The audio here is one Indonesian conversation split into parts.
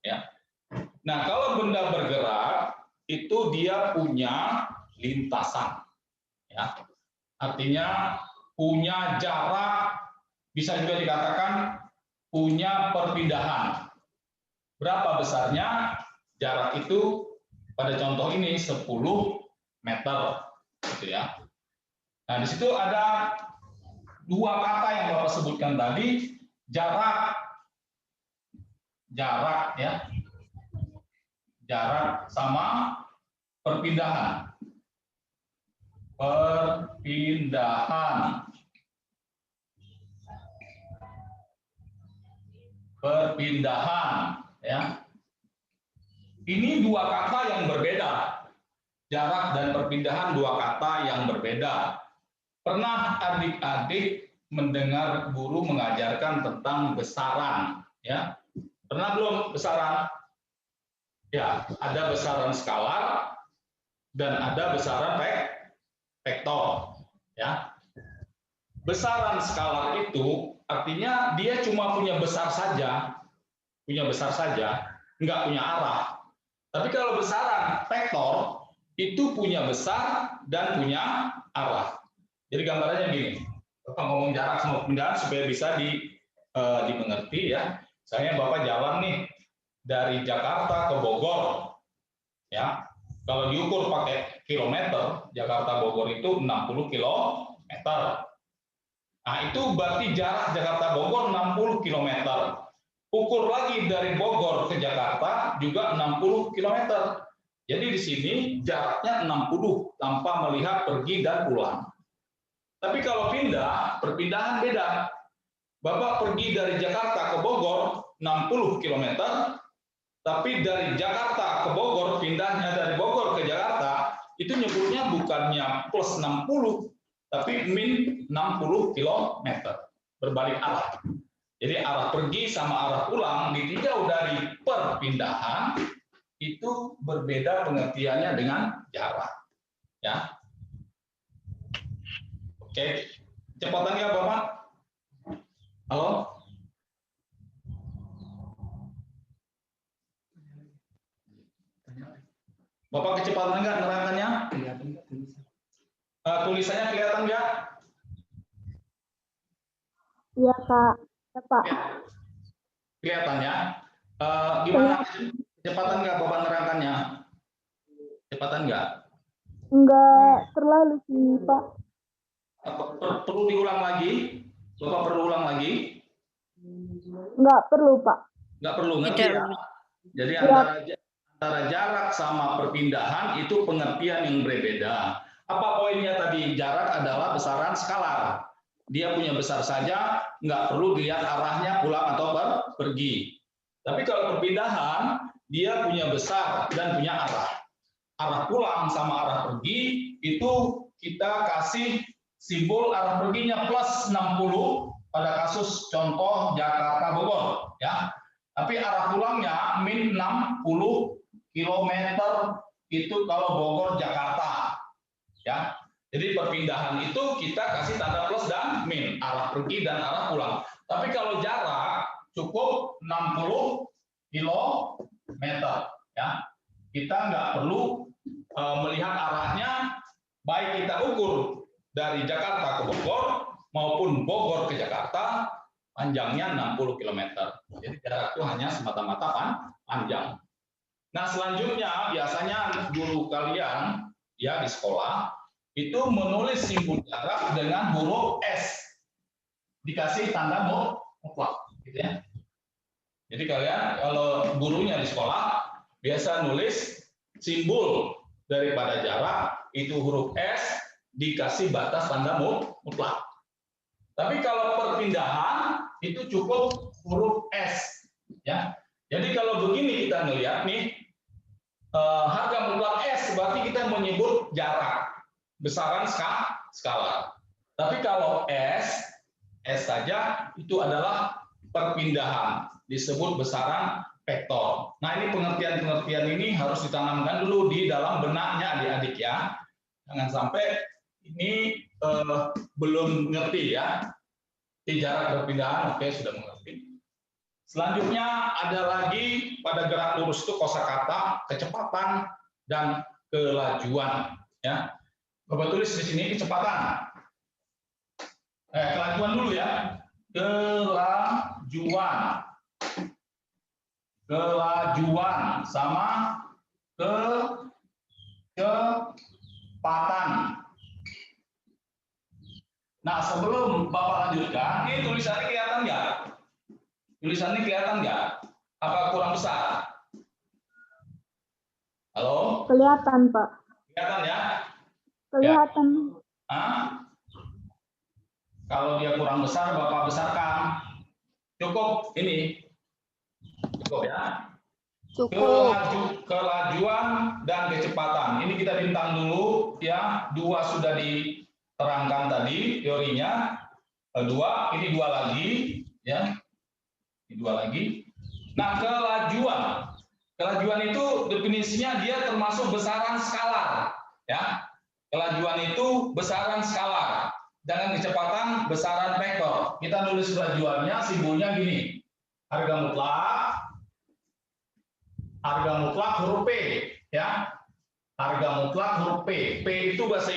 Ya. Nah, kalau benda bergerak itu dia punya lintasan, ya. Artinya punya jarak, bisa juga dikatakan punya perpindahan. Berapa besarnya jarak itu? Pada contoh ini 10 meter, gitu ya. Nah, di situ ada dua kata yang Bapak sebutkan tadi, jarak ya, jarak sama perpindahan. Perpindahan, ya. Ini dua kata yang berbeda. Jarak dan perpindahan dua kata yang berbeda. Pernah adik-adik mendengar guru mengajarkan tentang besaran, ya? Pernah belum besaran? Ya, ada besaran skalar dan ada besaran vektor, ya. Besaran skalar itu artinya dia cuma punya besar saja, nggak punya arah. Tapi kalau besaran vektor itu punya besar dan punya arah. Jadi gambarannya gini, Bapak ngomong jarak sama perpindahan supaya bisa dimengerti, ya. Misalnya Bapak jalan nih dari Jakarta ke Bogor, ya. Kalau diukur pakai kilometer, Jakarta Bogor itu 60 kilometer. Nah, itu berarti jarak Jakarta Bogor 60 kilometer. Ukur lagi dari Bogor ke Jakarta juga 60 kilometer. Jadi di sini jaraknya 60 tanpa melihat pergi dan pulang. Tapi kalau pindah, perpindahan beda. Bapak pergi dari Jakarta ke Bogor 60 kilometer, tapi dari Jakarta ke Bogor, pindahnya dari Bogor ke Jakarta, itu nyebutnya bukannya plus 60, tapi min 60 kilometer. Berbalik arah. Jadi arah pergi sama arah pulang ditinjau dari perpindahan itu berbeda pengertiannya dengan jarak. Ya. Oke, kecepatan nggak Bapak? Halo? Bapak kecepatan nggak nerangkannya? Tulisannya kelihatan nggak? Iya Kak. Ya, Pak. Kelihatan ya? Gimana? Kecepatan nggak Bapak nerangkannya? Kecepatan nggak? Enggak terlalu sih Pak. Perlu diulang lagi? Bapak perlu ulang lagi? Enggak perlu Pak. Nggak perlu, ngerti ya? Jadi antara jarak sama perpindahan itu pengertian yang berbeda. Apa poinnya tadi? Jarak adalah besaran skalar. Dia punya besar saja, nggak perlu dilihat arahnya pulang atau pergi. Tapi kalau perpindahan, dia punya besar dan punya arah. Arah pulang sama arah pergi, itu kita kasih simbol arah perginya plus 60 pada kasus contoh Jakarta Bogor. Ya. Tapi arah pulangnya min 60 km itu kalau Bogor Jakarta. Ya. Jadi perpindahan itu kita kasih tanda plus dan min, arah pergi dan arah pulang. Tapi kalau jarak cukup 60 km, ya. Kita nggak perlu melihat arahnya, baik kita ukur dari Jakarta ke Bogor maupun Bogor ke Jakarta, panjangnya 60 km. Jadi jarak itu hanya semata-mata panjang. Nah, selanjutnya biasanya guru kalian ya di sekolah itu menulis simbol jarak dengan huruf S, dikasih tanda mutlak, gitu ya. Jadi kalian kalau gurunya di sekolah biasa nulis simbol daripada jarak itu huruf S, dikasih batas tanda mutlak. Tapi kalau perpindahan itu cukup huruf S, ya. Jadi kalau begini kita melihat nih harga mutlak S berarti kita menyebut jarak, besaran skalar. Tapi kalau S saja itu adalah perpindahan, disebut besaran vektor. Nah, ini pengertian-pengertian ini harus ditanamkan dulu di dalam benaknya adik-adik ya. Jangan sampai ini belum ngerti ya. Di jarak perpindahan, oke, sudah mengerti. Selanjutnya ada lagi pada gerak lurus itu kosakata, kecepatan dan kelajuan. Ya, Bapak tulis di sini kecepatan. Kelajuan dulu ya. Kelajuan. Kelajuan sama kecepatan. Nah, sebelum Bapak lanjutkan, ini tulisannya kelihatan nggak? Tulisannya kelihatan nggak? Apa kurang besar? Halo? Kelihatan, Pak. Kelihatan ya? Kelihatan. Hah? Kalau dia kurang besar, Bapak besarkan. Cukup ini. Cukup ya? Cukup. Kelajuan dan kecepatan. Ini kita bintang dulu ya. 2 sudah diterangkan tadi teorinya. 2, ini 2 lagi ya. Ini 2 lagi. Nah, kelajuan. Kelajuan itu definisinya dia termasuk besaran skalar ya. Kelajuan itu besaran skalar. Dengan kecepatan besaran vektor. Kita nulis kelajuannya simbolnya gini. Harga mutlak huruf P ya. Harga mutlak huruf P. P itu bahasa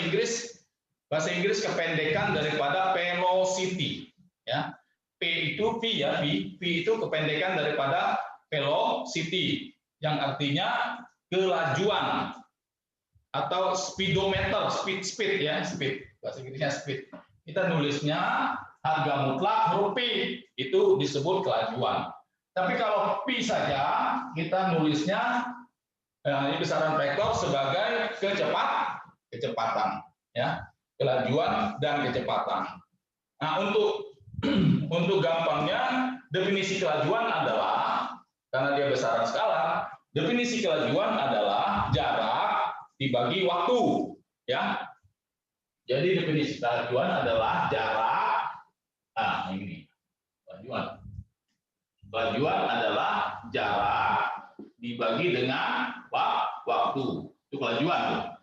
Inggris kependekan daripada velocity ya. P itu V ya, V itu kependekan daripada velocity yang artinya kelajuan atau speedometer, speed ya, speed. Bahasa Inggrisnya speed. Kita nulisnya harga mutlak huruf P itu disebut kelajuan. Tapi kalau P saja kita nulisnya ini besaran vektor sebagai kecepatan ya, kelajuan dan kecepatan. Nah, untuk gampangnya definisi kelajuan adalah karena dia besaran skalar, definisi kelajuan adalah jarak dibagi waktu ya. Jadi definisi kelajuan adalah jarak, ini kelajuan. Kelajuan adalah jarak dibagi dengan waktu. Itu kelajuan.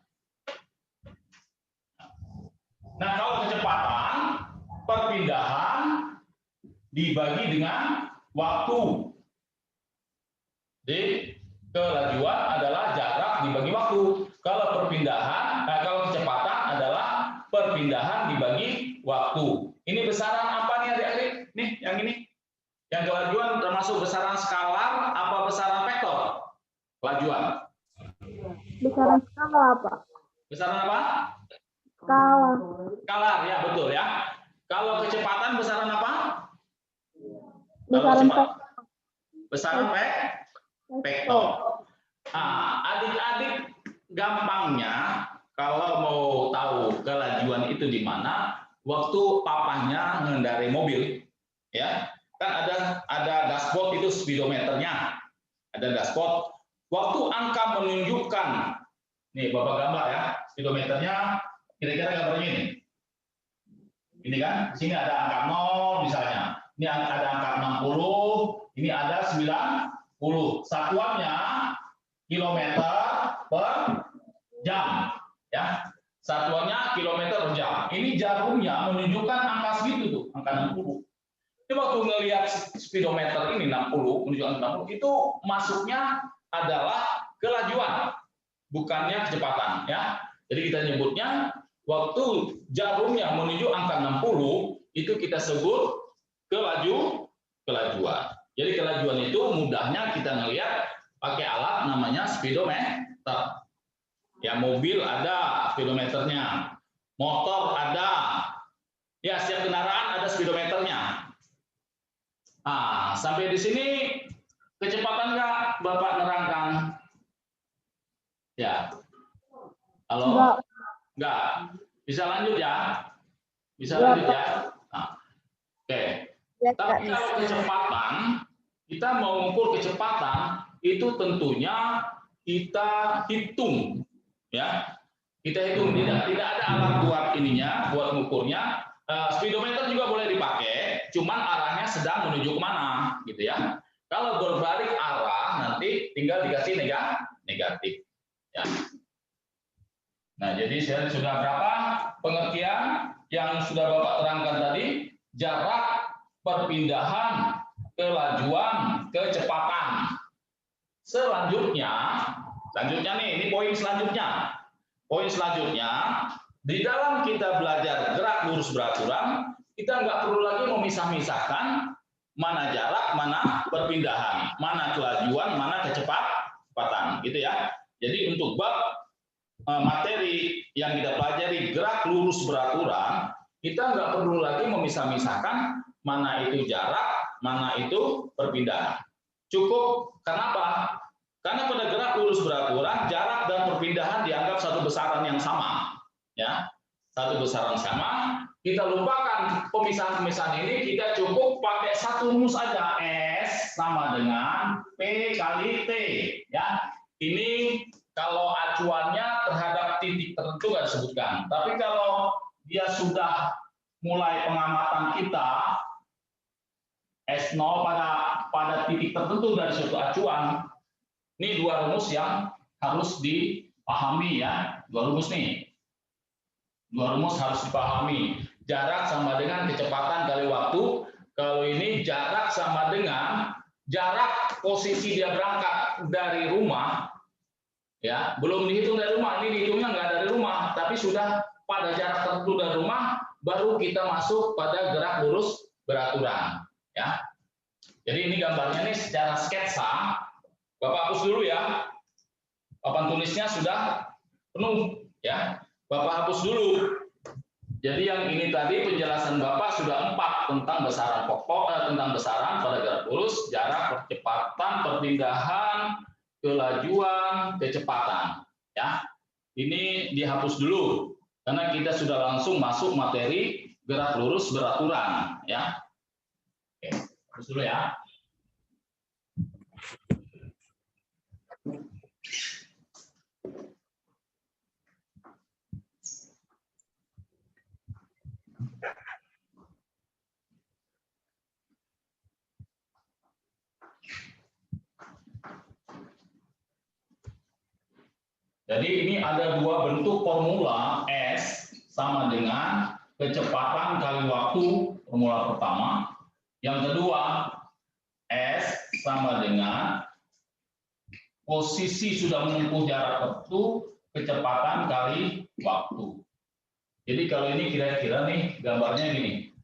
Nah, kalau kecepatan, perpindahan dibagi dengan waktu. Jadi kelajuan adalah jarak dibagi waktu. Kalau kalau kecepatan adalah perpindahan dibagi waktu. Ini besaran apa nih adik-adik? Nih, yang ini. Yang kelajuan termasuk besaran skalar apa besaran vektor? Kelajuan. Besaran skala, Pak. Besaran apa? Skala. Skalar, ya betul ya. Kalau kecepatan besaran apa? Besaran Besaran vektor. Adik-adik gampangnya kalau mau tahu kelajuan itu di mana, waktu papahnya mengendarai mobil, ya kan ada dashboard itu speedometernya, ada dashboard. Waktu angka menunjukkan, nih Bapak gambar ya, speedometernya kira-kira gambarnya ini kan, di sini ada angka 0 misalnya, ini ada angka 60, ini ada 90, satuannya kilometer per jam, ya, satuannya kilometer per jam. Ini jarumnya menunjukkan angka segitu tuh, angka 60. Ini waktu ngelihat speedometer ini 60, menunjukkan 60, itu masuknya adalah kelajuan, bukannya kecepatan, ya. Jadi kita nyebutnya waktu jarumnya menuju angka 60 itu kita sebut kelajuan. Jadi kelajuan itu mudahnya kita ngelihat pakai alat namanya speedometer. Ya, mobil ada speedometernya, motor ada, ya setiap kendaraan ada speedometernya. Sampai di sini kecepatan nggak Bapak nerangkan? Ya, halo? Enggak. Bisa lanjut ya? Bisa lanjut ya? Oke. Tapi kalau kecepatan, kita mau mengukur kecepatan, itu tentunya kita hitung. Ya, kita hitung. Tidak ada alat buat ininya, buat mengukurnya. Speedometer juga boleh dipakai, cuman arahnya sedang menuju kemana, gitu ya. Kalau berbalik arah, nanti tinggal dikasih negatif. Ya. Nah, jadi saya sudah berapa pengertian yang sudah Bapak terangkan tadi? Jarak perpindahan kelajuan, kecepatan. Selanjutnya nih, ini poin selanjutnya. Poin selanjutnya, di dalam kita belajar gerak lurus beraturan, kita nggak perlu lagi memisah-misahkan mana jarak, mana perpindahan, mana kelajuan, mana kecepatan, gitu ya. Jadi untuk bab materi yang kita pelajari gerak lurus beraturan, kita nggak perlu lagi memisah-misahkan mana itu jarak, mana itu perpindahan. Cukup, kenapa? Karena pada gerak lurus beraturan, jarak dan perpindahan dianggap satu besaran yang sama, ya, satu besaran sama. Kita lupakan pemisahan-pemisahan ini, kita cukup pakai satu rumus aja, S sama dengan P kali T, ya. Ini kalau acuannya terhadap titik tertentu nggak disebutkan, tapi kalau dia sudah mulai pengamatan kita S0 pada titik tertentu dari suatu acuan. Ini dua rumus yang harus dipahami ya, dua rumus nih. Dua rumus harus dipahami. Jarak sama dengan kecepatan kali waktu. Kalau ini jarak sama dengan jarak posisi dia berangkat dari rumah, ya, belum dihitung dari rumah. Ini dihitungnya nggak dari rumah, tapi sudah pada jarak tertentu dari rumah, baru kita masuk pada gerak lurus beraturan. Ya, jadi ini gambarnya nih secara sketsa. Bapak hapus dulu ya. Papan tulisnya sudah penuh ya. Bapak hapus dulu. Jadi yang ini tadi penjelasan Bapak sudah 4 tentang besaran pokok, tentang besaran pada gerak lurus, jarak, percepatan, perpindahan, kelajuan, kecepatan. Ya, ini dihapus dulu karena kita sudah langsung masuk materi gerak lurus beraturan. Ya, oke, hapus dulu ya. Jadi ini ada dua bentuk formula, S sama dengan kecepatan kali waktu, formula pertama. Yang kedua, S sama dengan posisi sudah menempuh jarak tertentu, kecepatan kali waktu. Jadi kalau ini kira-kira nih gambarnya gini.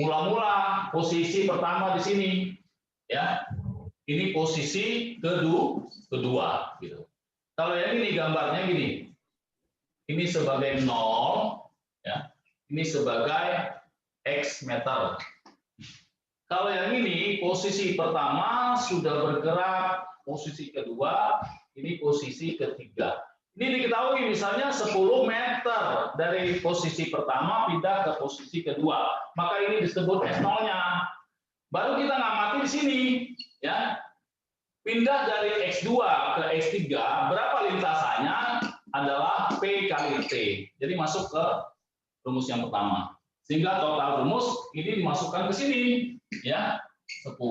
Mula-mula posisi pertama di sini, ya. Ini posisi kedua gitu. Kalau yang ini gambarnya gini, ini sebagai 0, ya, ini sebagai X meter. Kalau yang ini posisi pertama sudah bergerak, posisi kedua, ini posisi ketiga. Ini diketahui misalnya 10 meter dari posisi pertama pindah ke posisi kedua, maka ini disebut S0-nya. Baru kita ngamati di sini, ya. Pindah dari X2 ke X3, berapa lintasannya adalah P kali T. Jadi masuk ke rumus yang pertama. Sehingga total rumus ini dimasukkan ke sini. Ya, 10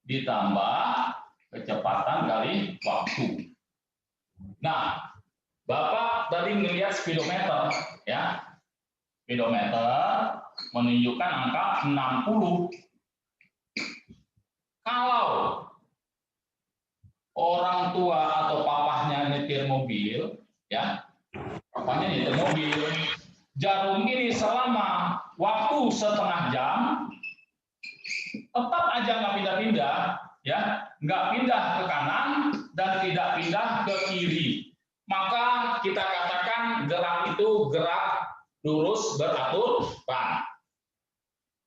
ditambah kecepatan kali waktu. Nah, Bapak tadi melihat speedometer. Ya, speedometer menunjukkan angka 60. Kalau orang tua atau papahnya nyetir mobil, ya, papahnya nyetir mobil, jarum ini selama waktu setengah jam, tetap aja nggak pindah-pindah, ya, nggak pindah ke kanan dan tidak pindah ke kiri. Maka kita katakan gerak itu gerak lurus beraturan.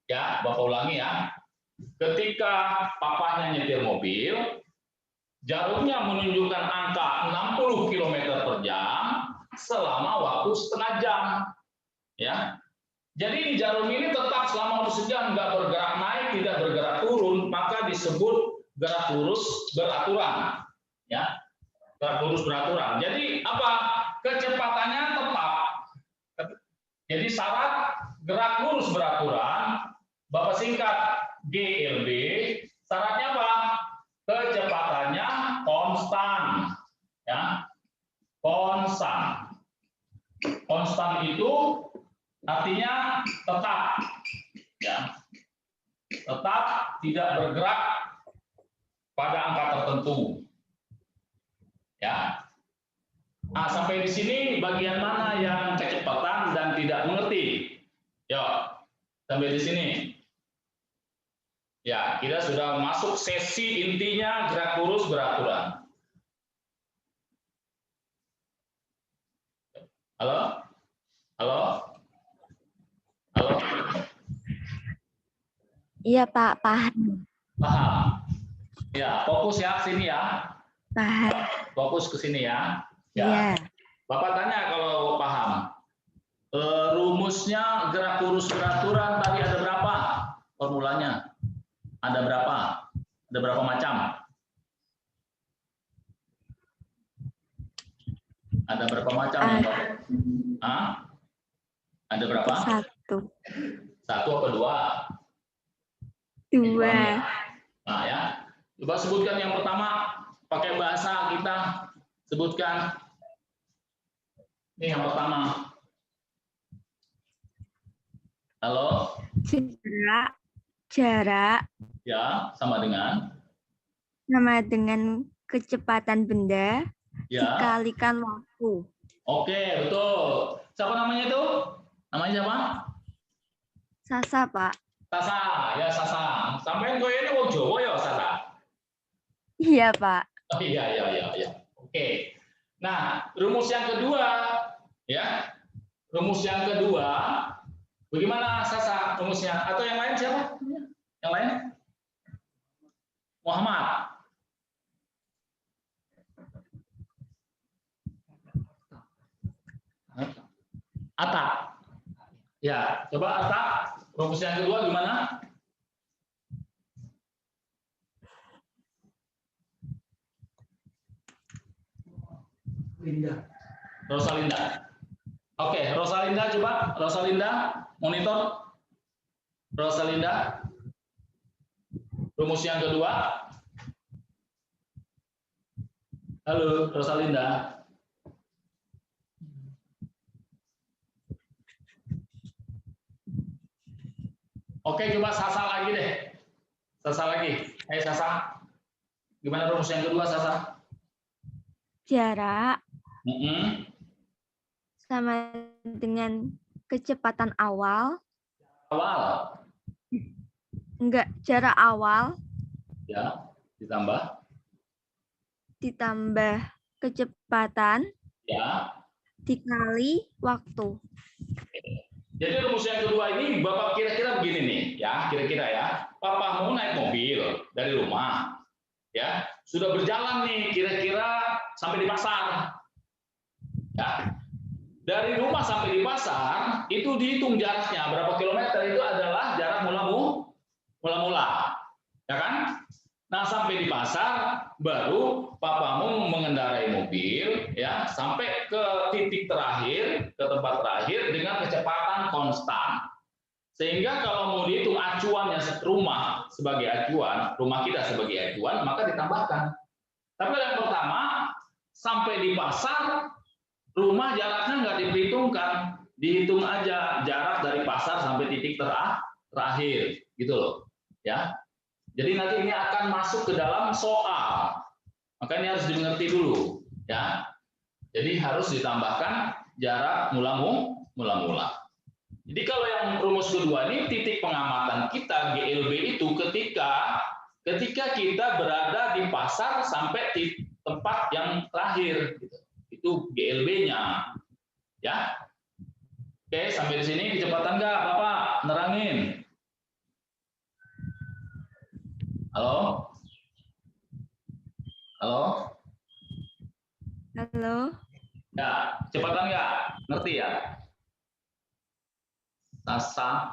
Ya, Bapak ulangi ya. Ketika papahnya nyetir mobil, jarumnya menunjukkan angka 60 km per jam selama waktu setengah jam. Ya, jadi jarum ini tetap selama waktu sejam, nggak bergerak naik, tidak bergerak turun, maka disebut gerak lurus beraturan. Ya, gerak lurus beraturan. Jadi apa? Kecepatannya tetap. Jadi syarat gerak lurus beraturan, Bapak singkat GLB, syaratnya apa? Kecepatannya konstan, ya, konstan. Konstan itu artinya tetap, ya. tetap tidak bergerak pada angka tertentu. Ya. Nah, sampai di sini bagian mana yang kecepatan dan tidak mengerti? Yuk, sampai di sini. Ya, kita sudah masuk sesi intinya gerak lurus beraturan. Halo? Halo? Halo? Iya Pak, paham. Paham? Ya, fokus ya sini ya. Paham. Fokus ke sini ya. Iya. Bapak tanya kalau paham. Rumusnya gerak lurus beraturan tadi ada berapa? Formulanya? Ada berapa? Ada berapa macam? Ada berapa macam? Ada berapa? Satu apa dua? Dua. Nah ya, coba sebutkan yang pertama pakai bahasa kita. Sebutkan. Ini yang pertama. Halo? Jarak. Ya, sama dengan kecepatan benda ya. dikalikan waktu. Oke, betul. Siapa namanya itu? Namanya siapa? Sasa, Pak. Sasa, ya Sasa. Sampai gue ini wong Jawa ya Sasa. Iya, Pak. Oh iya. Oke. Nah, rumus yang kedua ya. Rumus yang kedua bagaimana Sasa rumusnya? Atau yang lain siapa? Yang lain? Muhammad. Atta. Ya, coba Atta. Rumus yang kedua gimana? Rosalinda. Oke, Rosalinda coba. Rosalinda, monitor. Rosalinda. Rumus yang kedua. Halo, Rosalinda. Oke, coba Sasa lagi deh. Sasa lagi. Hai Sasa. Gimana rumus yang kedua, Sasa? Jarak sama dengan kecepatan awal. Awal. Enggak, jarak awal. Ya, ditambah kecepatan. Ya. Dikali waktu. Jadi rumus yang kedua ini Bapak kira-kira begini nih, ya, kira-kira ya. Papa mau naik mobil dari rumah, ya, sudah berjalan nih kira-kira sampai di pasar. Ya. Dari rumah sampai di pasar itu dihitung jaraknya berapa kilometer, itu adalah jarak mula-mula, ya kan? Nah, sampai di pasar baru papamu mengendarai mobil ya sampai ke titik terakhir, ke tempat terakhir dengan kecepatan konstan. Sehingga kalau mau dihitung acuannya rumah sebagai acuan, rumah kita sebagai acuan, maka ditambahkan. Tapi yang pertama, sampai di pasar rumah jaraknya nggak diperhitungkan, dihitung aja jarak dari pasar sampai titik terakhir, gitu loh, ya. Jadi nanti ini akan masuk ke dalam soal, makanya harus dimengerti dulu, ya. Jadi harus ditambahkan jarak mula-mula. Jadi kalau yang rumus kedua ini titik pengamatan kita GLB itu ketika kita berada di pasar sampai di tempat yang terakhir, gitu. Itu GLB-nya, ya. Oke, sampai di sini kecepatan nggak, Bapak? Nerangin. Halo? Halo? Halo. Ya, kecepatan nggak? Ngerti ya? Sasa?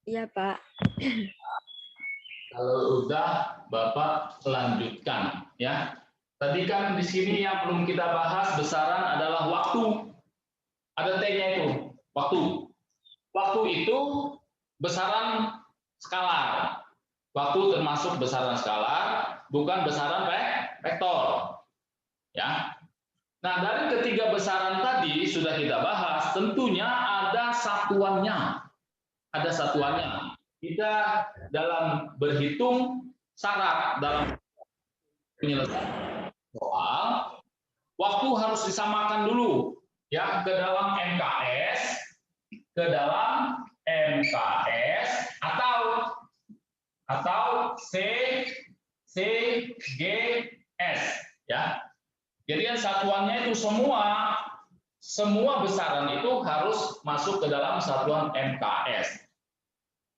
Iya, Pak. Kalau udah, Bapak lanjutkan, ya. Tadi kan di sini yang belum kita bahas besaran adalah waktu. Ada T-nya itu, waktu. Waktu itu besaran skalar. Waktu termasuk besaran skalar, bukan besaran vektor. Ya. Nah, dari ketiga besaran tadi sudah kita bahas, tentunya ada satuannya. Ada satuannya. kita dalam berhitung syarat dalam penyelesaian soal, waktu harus disamakan dulu ya ke dalam MKS, atau CGS ya. Jadi yang satuannya itu semua besaran itu harus masuk ke dalam satuan MKS.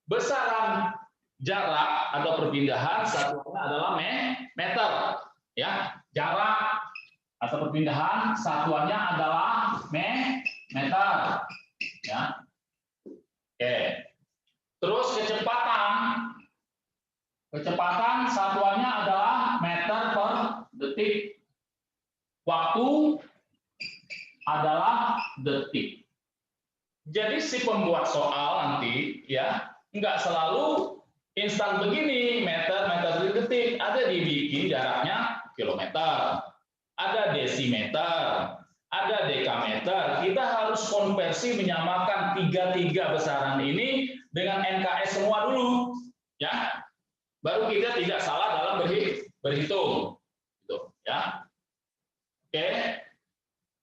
Besaran jarak atau perpindahan satuannya adalah meter ya. Jarak atau perpindahan satuannya adalah meter ya. Oke. Terus kecepatan satuannya adalah meter per detik. Waktu adalah detik. Jadi si pembuat soal nanti ya nggak selalu instan begini meter detik, ada dibikin jaraknya kilometer, ada desimeter, ada dekameter. Kita harus konversi menyamakan tiga besaran ini dengan NKS semua dulu ya, baru kita tidak salah dalam berhitung gitu ya. Oke.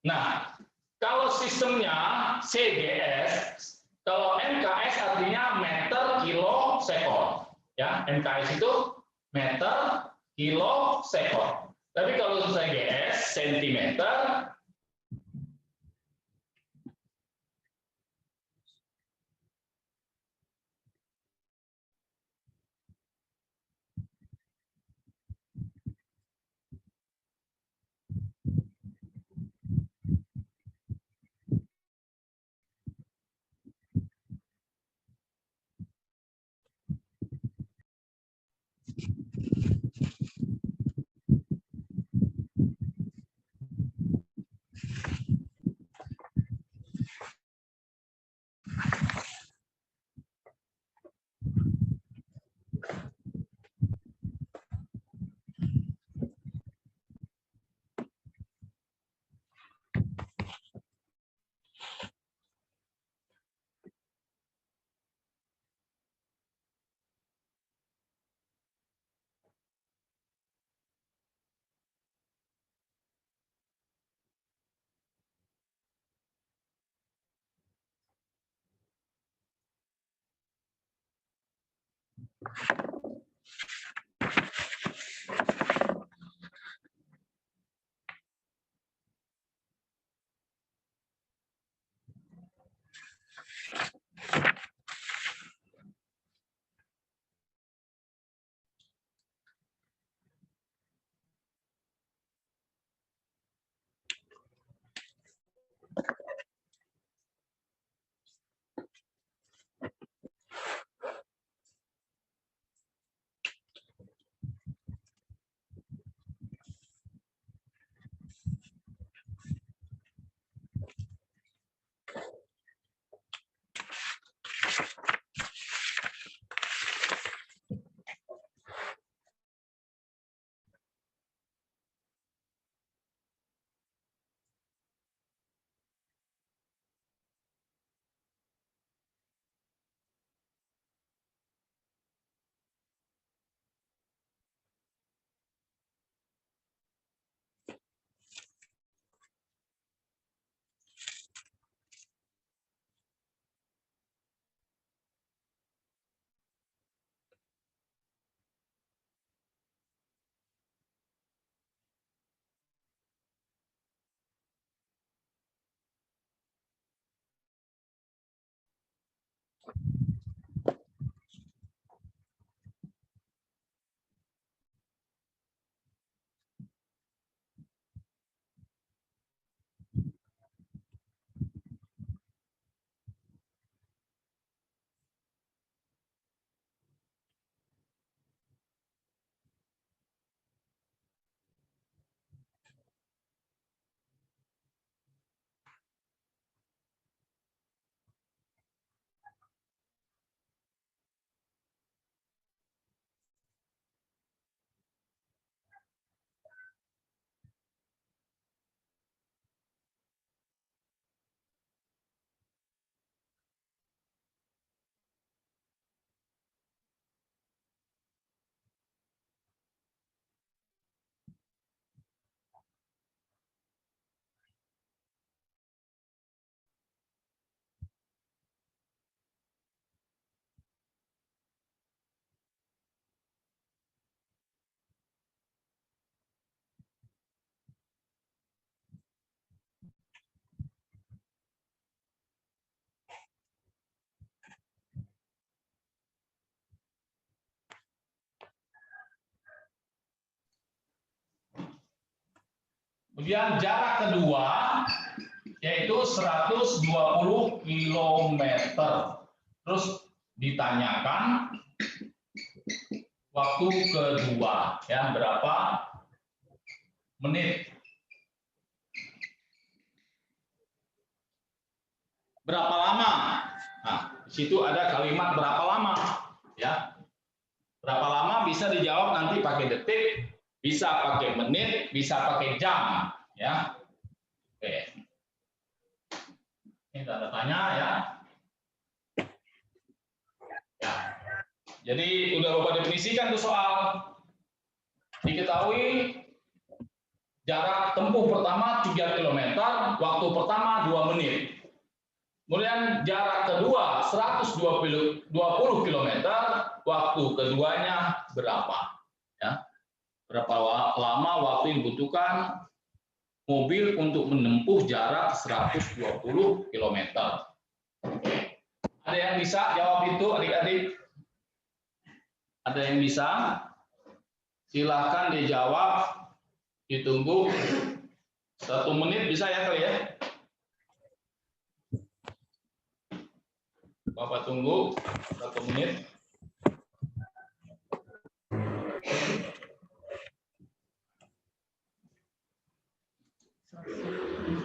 Nah, kalau sistemnya CGS, kalau MKS artinya meter kilo sekon ya. MKS itu meter kilo sekon. Tapi kalau CGS sentimeter Kemudian jarak kedua yaitu 120 km. Terus ditanyakan waktu kedua, ya, berapa menit? Berapa lama? Nah, di situ ada kalimat berapa lama, ya. Berapa lama bisa dijawab nanti pakai detik, bisa pakai menit, bisa pakai jam, ya. Oke. Ini tanda tanya, ya. Ya. Jadi udah Bapak definisikan tuh soal. Diketahui jarak tempuh pertama 3 km, waktu pertama 2 menit. Kemudian jarak kedua 120 km, waktu keduanya berapa? Ya. Berapa lama waktu yang dibutuhkan mobil untuk menempuh jarak 120 km? Ada yang bisa jawab itu, adik-adik? Ada yang bisa? Silahkan dijawab. Ditunggu 1 menit bisa ya kali ya? Bapak tunggu 1 menit.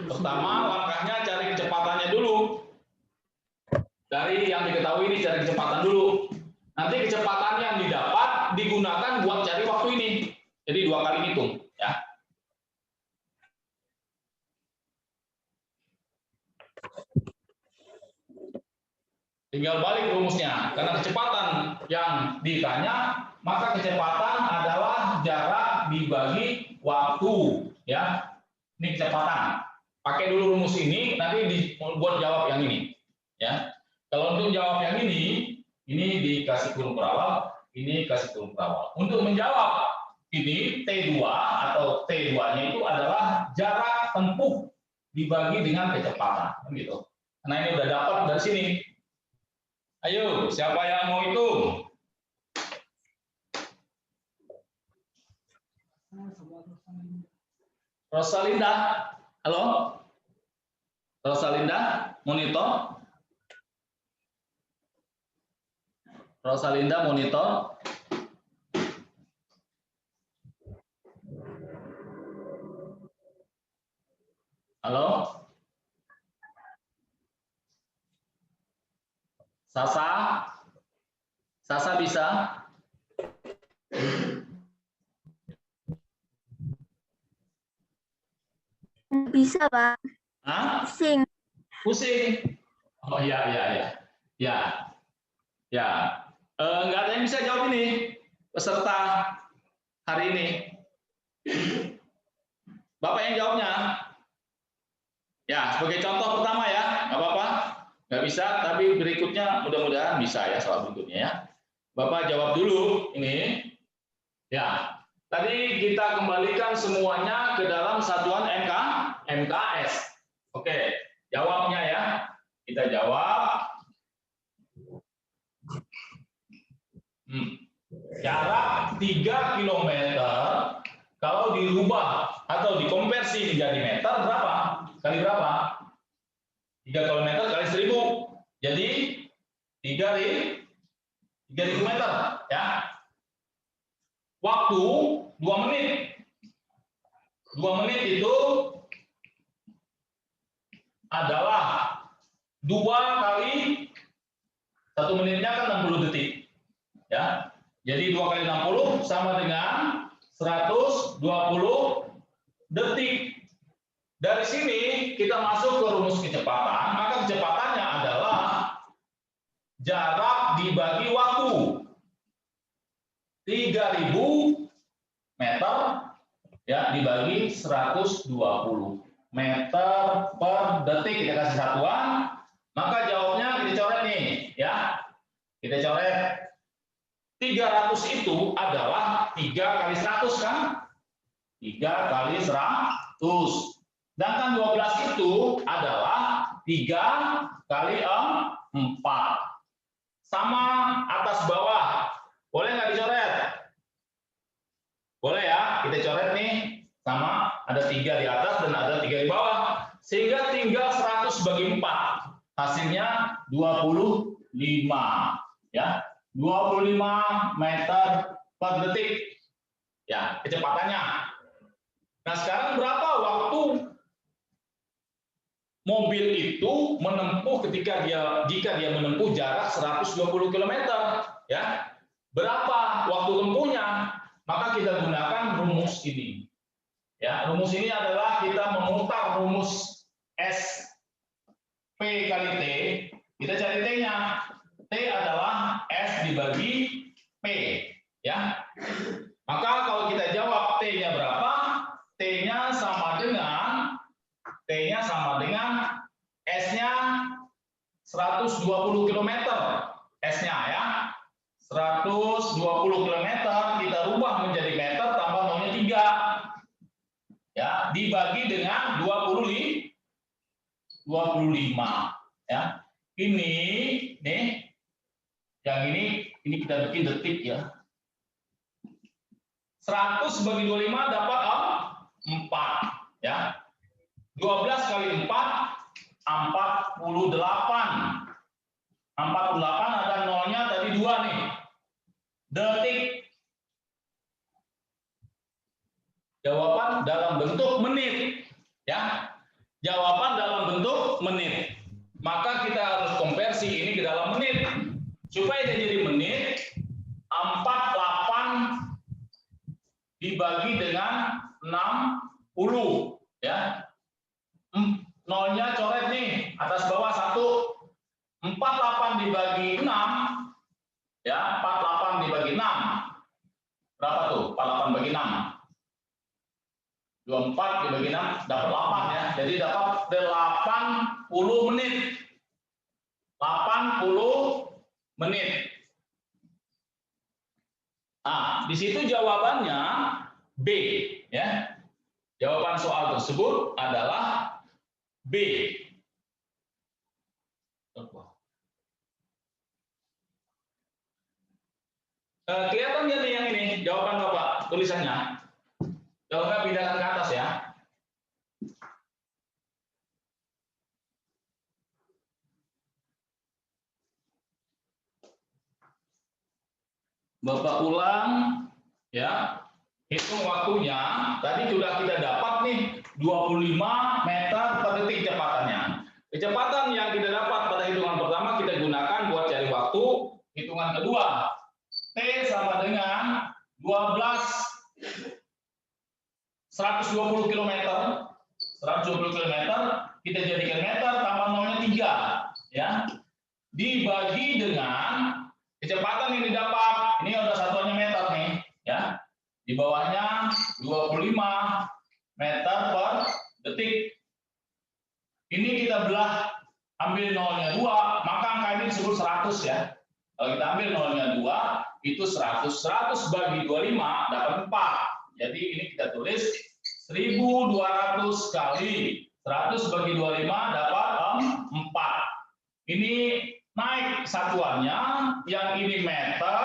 Pertama, langkahnya cari kecepatannya dulu. Dari yang diketahui ini cari kecepatan dulu. Nanti kecepatan yang didapat digunakan buat cari waktu ini. Jadi 2 kali hitung, ya. Tinggal balik rumusnya. Karena kecepatan yang ditanya, maka kecepatan adalah jarak dibagi waktu, ya. Ini kecepatan. Pakai dulu rumus ini, nanti buat jawab yang ini, ya. Kalau untuk jawab yang ini dikasih kurung perawal, ini kasih kurung perawal. Untuk menjawab ini T2 atau T2-nya itu adalah jarak tempuh dibagi dengan kecepatan, gitu. Nah, ini udah dapat dari sini. Ayo, siapa yang mau hitung? Rosalinda, halo? Rosalinda, monitor? Rosalinda, monitor? Halo? Sasa? Sasa bisa? Bisa, Pak. Hah? Pusing. Pusing? Oh iya. Ya. Nggak ada yang bisa jawab ini peserta hari ini. Bapak yang jawabnya. Ya, sebagai contoh pertama ya, nggak apa-apa. Nggak bisa, tapi berikutnya mudah-mudahan bisa ya soal berikutnya ya. Bapak jawab dulu ini. Ya, tadi kita kembalikan semuanya ke dalam satuan MKS. Oke, jawabnya ya. Kita jawab. Jarak 3 km kalau dirubah atau dikonversi menjadi meter berapa? Kali berapa? 3 km kali 1000. Jadi 3.000 meter ya. Waktu 2 menit. 2 menit itu adalah 2 kali 1 menitnya kan 60 detik. Ya. Jadi 2 kali 60 sama dengan 120 detik. Dari sini kita masuk ke rumus kecepatan, maka kecepatannya adalah jarak dibagi waktu. 3.000 meter ya dibagi 120 meter per detik, kita kasih satuan, maka jawabnya kita coret nih ya. Kita coret 300 itu adalah 3 kali 100 kan? 3 kali 100. Sedangkan 12 itu adalah 3 kali 4. Sama atas bawah. Boleh nggak dicoret? Boleh ya, kita coret nih. Sama, ada ada 3 di atas dan ada 3 di bawah. Sehingga tinggal 100 bagi 4. Hasilnya 25 ya. 25 meter per detik. Ya, kecepatannya. Nah, sekarang berapa waktu mobil itu menempuh jika dia menempuh jarak 120 km, ya? Berapa waktu tempuhnya? Maka kita gunakan rumus ini. Ya, rumus ini adalah kita memutar rumus S P kali T. Kita cari T-nya. T adalah S dibagi P, ya. Maka kalau kita jawab T-nya berapa? T-nya sama dengan S-nya 120 km. S-nya ya. 120 km kita rubah menjadi meter tambah nolnya 3. Ya, dibagi dengan 25 ya. Ini nih yang ini kita bikin detik ya. 100 bagi 25 dapat 4 ya. 12 kali 4 48. 48 ada nolnya tadi 2 nih. Detik. Jawaban dalam bentuk menit ya. Jawaban dalam bentuk menit. Maka kita harus konversi ini ke dalam menit. Supaya dia jadi menit, 48 dibagi dengan 60 ya. Nolnya coret nih, atas bawah 1. 48 dibagi 6 ya, 48 dibagi 6. Berapa tuh? 48 bagi 6. 24 dibagi 6 dapat 8 ya. Jadi dapat 80 menit. 80 menit. Nah, di situ jawabannya B ya. Jawaban soal tersebut adalah B. Kelihatan nggak nih yang ini? Jawaban Bapak tulisannya. Kalau nggak pindahkan ke atas ya. Bapak ulang ya. Hitung waktunya. Tadi sudah kita dapat nih 25 meter per detik kecepatannya. Kecepatan yang kita dapat pada hitungan pertama kita gunakan buat cari waktu. Hitungan kedua, T sama dengan 120 km. 120 km kita jadikan meter tambah nolnya 3 ya. Dibagi dengan kecepatan yang didapat. Ini udah satuannya meter nih ya. Di bawahnya 25 meter per detik. Ini kita belah, ambil nolnya 2, maka angka ini disebut 100 ya. Kalau kita ambil nolnya 2, itu 100. 100 bagi 25 dapat 4. Jadi ini kita tulis 1200 kali 100 bagi 25 dapat 4. Ini naik satuannya, yang ini meter,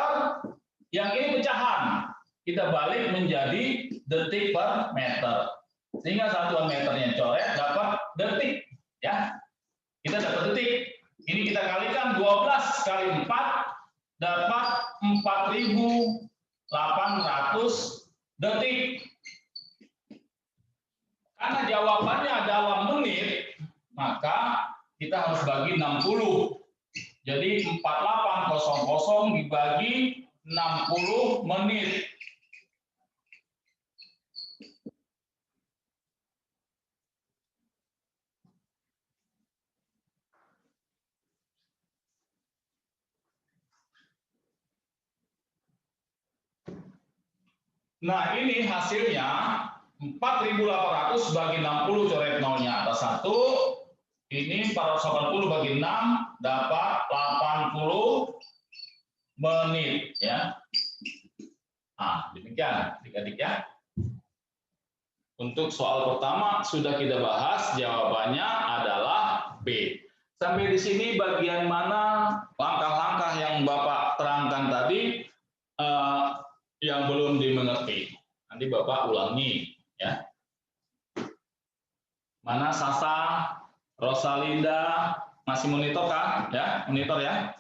yang ini pecahan. Kita balik menjadi detik per meter. Sehingga satuan meternya coret dapat detik ya. Kita dapat detik. Ini kita kalikan 12 kali 4 dapat 4800 detik. Karena jawabannya dalam menit, maka kita harus bagi 60. Jadi 4800 dibagi 60 menit. Nah, ini hasilnya 4.800 bagi 60 coret nolnya atas 1. Ini 480 bagi 6 dapat 80 menit ya. Nah, demikian adik-adik ya. Untuk soal pertama sudah kita bahas, jawabannya adalah B. Sampai di sini bagian mana langkah-langkah yang Bapak terangkan tadi yang belum dimengerti. Nanti Bapak ulangi ya. Mana Sasa, Rosalinda, masih monitor kan? Ya, monitor ya.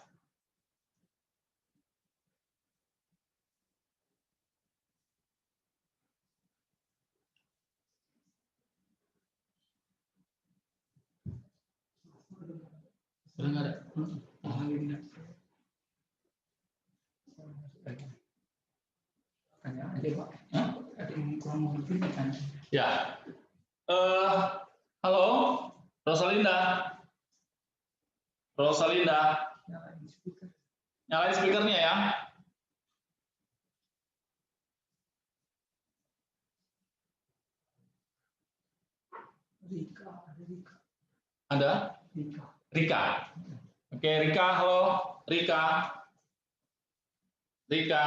Sudah nggak ada? Tanya aja Pak. Ada yang kurang mengerti tanya. Ya. Halo, Rosalinda. Rosalinda, Nyalain speaker. nyalain speakernya ya. Rika, ada Rika. Ada? Rika. Rika. Oke, Rika, halo. Rika. Rika.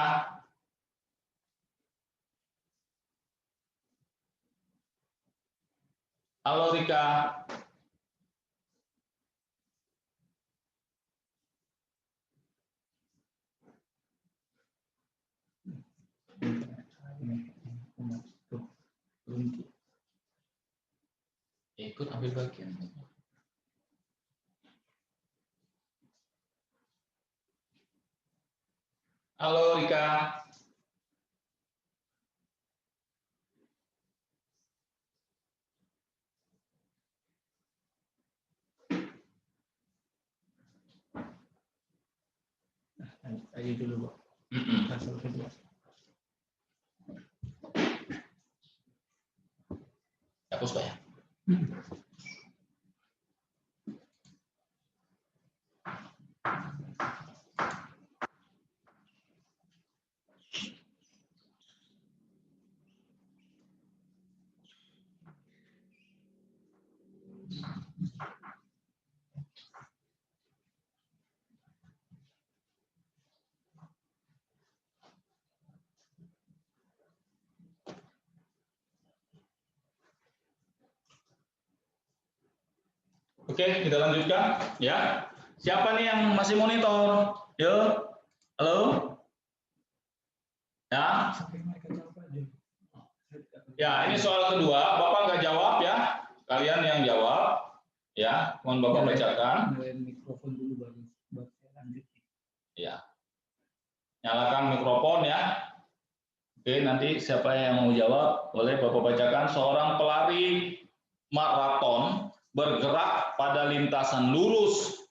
Halo, Rika. Ikut ambil bagian. Halo, Rika. Ayo dulu Pak. Pasal kedua. Hapus, Pak ya. Oke, kita lanjutkan ya. Siapa nih yang masih monitor? Yo, halo. Ya, Sampai mereka jawab aja. ya ini soal kedua. Bapak nggak jawab ya. Kalian yang jawab ya. Mohon Bapak bacakan. Nyalain mikrofon dulu baru saya lanjut. Ya, nyalakan mikrofon ya. Oke, nanti siapa yang mau jawab boleh Bapak bacakan. Seorang pelari maraton bergerak pada lintasan lurus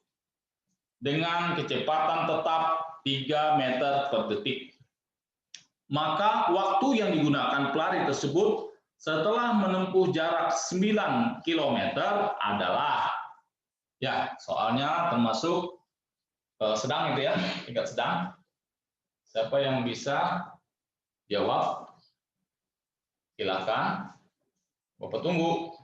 dengan kecepatan tetap 3 meter per detik. Maka waktu yang digunakan pelari tersebut setelah menempuh jarak 9 km adalah, ya soalnya termasuk sedang itu ya, tingkat sedang. Siapa yang bisa jawab? Silakan. Bapak tunggu.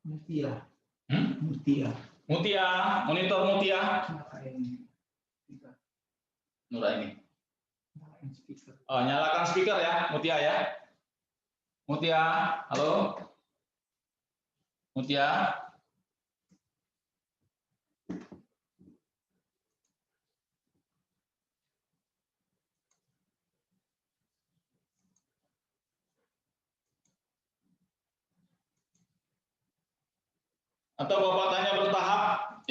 Mutia. Hmm? Mutia. Mutia, monitor Mutia. Nyalain speaker. Nuraini. Nyalain speaker. Oh, nyalakan speaker ya, Mutia ya. Mutia, halo. Mutia. Atau Bapak tanya bertahap,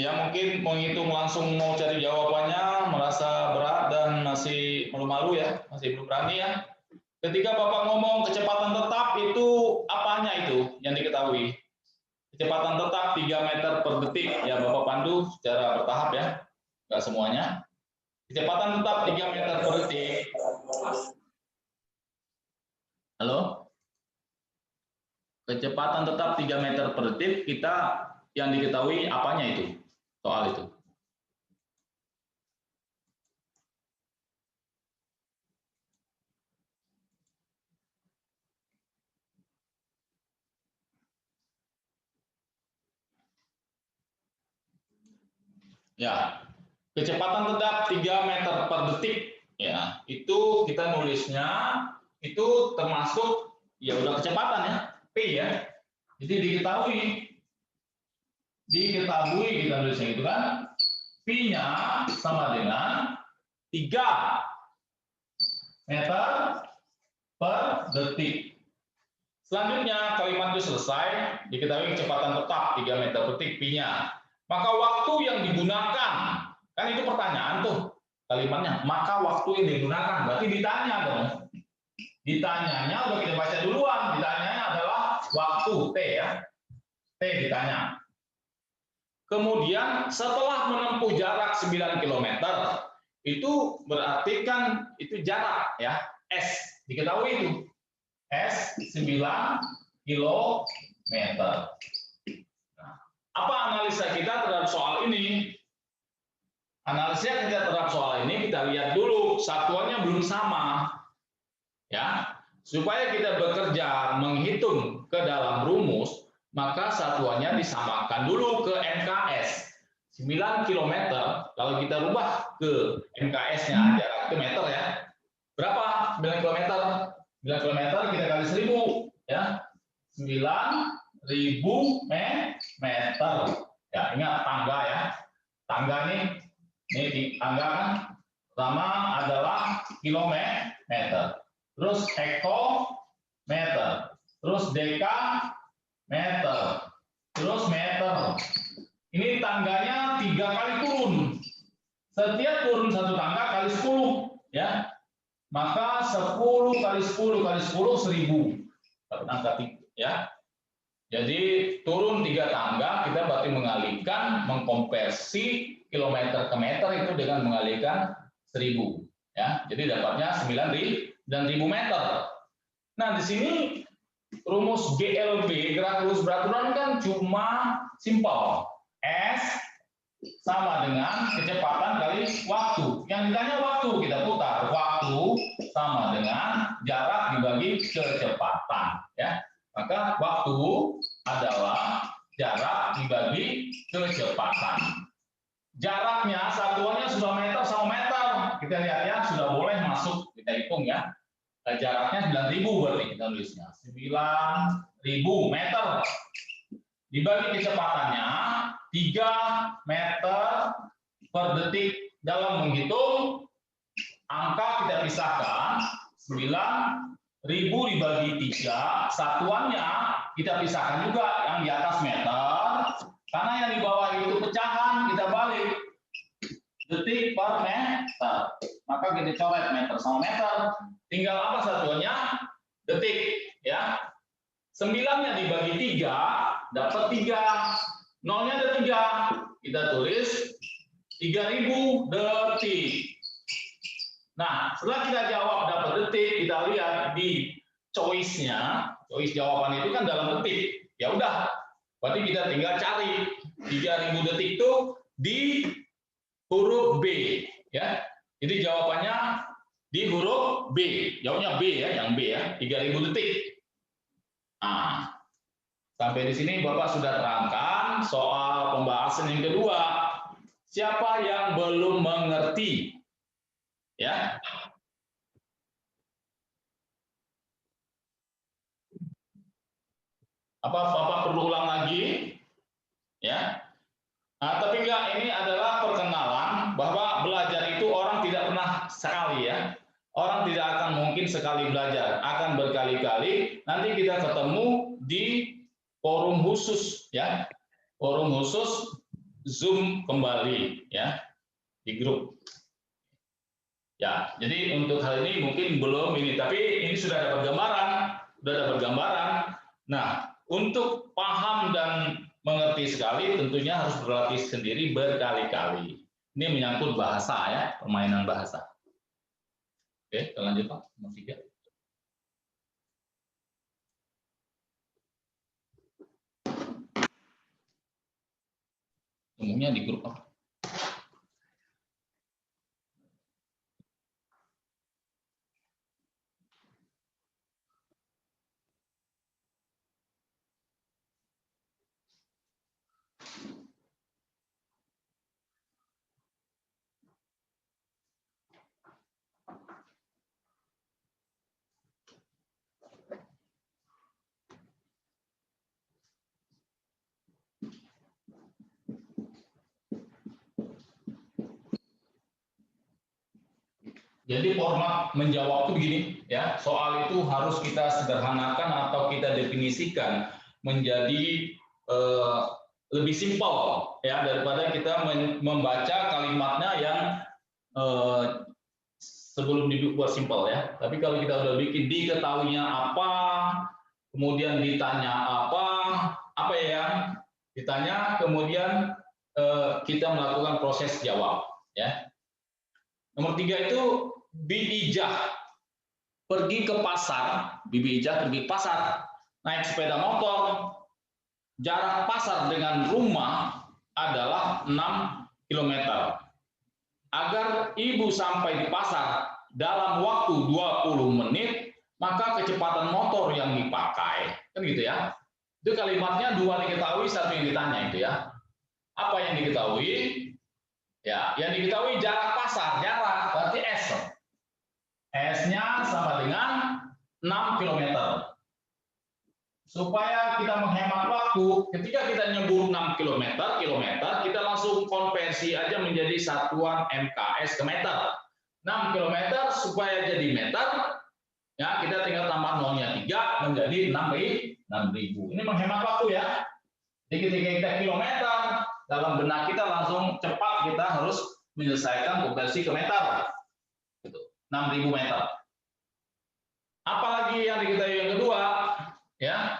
ya mungkin menghitung langsung mau cari jawabannya, merasa berat dan masih malu-malu ya, masih belum berani ya. Ketika Bapak ngomong kecepatan tetap itu apanya itu yang diketahui? Kecepatan tetap 3 meter per detik, ya Bapak pandu secara bertahap ya, nggak semuanya. Kecepatan tetap 3 meter per detik. Halo? Kecepatan tetap 3 meter per detik, kita yang diketahui apanya itu? Soal itu. Ya, kecepatan tetap 3 meter per detik. Ya, itu kita nulisnya itu termasuk ya udah kecepatan ya, P ya. Jadi diketahui kita nulisnya itu kan P-nya sama dengan 3 meter per detik. Selanjutnya, kalimat itu selesai, diketahui kecepatan tetap 3 meter per detik P-nya. Maka waktu yang digunakan, kan itu pertanyaan tuh kalimatnya, maka waktu yang digunakan, berarti ditanya dong. Ditanyanya udah kita baca duluan, ditanyanya adalah waktu T ya. T ditanya. Kemudian setelah menempuh jarak 9 km, itu berarti kan itu jarak ya, S, diketahui itu. S 9 kilometer. Nah, apa analisa kita terhadap soal ini? Analisa kita terhadap soal ini kita lihat dulu satuannya belum sama, ya. Supaya kita bekerja menghitung ke dalam rumus, maka satuannya disamakan dulu ke MKS. 9 km kalau kita rubah ke MKS-nya jarak ke meter ya. Berapa 9 km? 9 km kita kali 1000 ya. 9.000 meter. Ya, ingat tangga ya. Tangga ini di tangga kan pertama adalah kilometer. Terus hektometer. Terus dekameter. Terus meter. Ini tangganya 3 kali turun. Setiap turun satu tangga kali 10 ya. Maka 10 kali 10 kali 10 1000. Dapat angka 3 ya. Jadi turun 3 tangga kita berarti mengalihkan mengkonversi kilometer ke meter itu dengan mengalihkan 1000 ya. Jadi dapatnya 9.000 meter. Nah, di sini rumus GLB gerak lurus beraturan kan cuma simpel. S sama dengan kecepatan kali waktu. Yang ditanya waktu, kita putar. Waktu sama dengan jarak dibagi kecepatan. Ya. Maka waktu adalah jarak dibagi kecepatan. Jaraknya, satuannya sudah meter sama meter. Kita lihat ya, sudah boleh masuk. Kita hitung ya. Jaraknya 9.000 berarti kita tulisnya. 9.000 meter. Dibagi kecepatannya 3 meter per detik. Dalam menghitung angka kita pisahkan 9.000 dibagi 3, satuannya kita pisahkan juga yang di atas meter, karena yang di bawah itu pecahan kita balik detik per meter, maka kita coret meter sama meter, tinggal apa satuannya? Detik ya. 9-nya dibagi 3 dapat 3, nolnya ada 3, kita tulis 3.000 detik. Nah, setelah kita jawab dapat detik, kita lihat di choice-nya, choice jawaban itu kan dalam detik. Ya udah, berarti kita tinggal cari 3.000 detik itu di huruf B, ya. Jadi jawabannya di huruf B. Jawabnya B ya, yang B ya, 3.000 detik. Nah, sampai di sini Bapak sudah terangkan soal pembahasan yang kedua. Siapa yang belum mengerti? Ya. Apa Bapak perlu ulang lagi? Ya. Nah, tapi enggak, ini adalah perkenalan bahwa belajar itu orang tidak pernah sekali ya. Orang tidak akan mungkin sekali belajar, akan berkali-kali. Nanti kita ketemu di forum khusus ya. Forum khusus Zoom kembali ya di grup. Ya, jadi untuk hal ini mungkin belum ini, tapi ini sudah dapat gambaran, Nah, untuk paham dan mengerti sekali tentunya harus berlatih sendiri berkali-kali. Ini menyangkut bahasa ya, permainan bahasa. Oke, kita lanjut Pak, nomor 3. Umumnya di grup apa? Jadi format menjawab itu begini ya. Soal itu harus kita sederhanakan atau kita definisikan menjadi lebih simpel ya daripada kita membaca kalimatnya yang sebelum dibuat simpel ya. Tapi kalau kita udah bikin diketahuinya apa, kemudian ditanya apa ya? Ditanya kemudian kita melakukan proses jawab ya. Nomor 3 itu Bibi Ijah pergi ke pasar, Bibi Ijah pergi ke pasar, naik sepeda motor, jarak pasar dengan rumah adalah 6 km. Agar ibu sampai di pasar dalam waktu 20 menit, maka kecepatan motor yang dipakai, kan gitu ya. Itu kalimatnya 2 diketahui, 1 yang ditanya itu ya. Apa yang diketahui? Ya, yang diketahui jarak pasar, jarak berarti S. S-nya sama dengan 6 km. Supaya kita menghemat waktu, ketika kita nyebur 6 km, kita langsung konversi aja menjadi satuan MKS ke meter. 6 km supaya jadi meter, ya kita tinggal tambah nolnya 3 menjadi 6.000. Ini menghemat waktu ya. Jadi ketika kita kilometer, dalam benak kita langsung cepat kita harus menyelesaikan konversi ke meter. Gitu. 6.000 meter. Apalagi yang diketahui yang kedua, ya.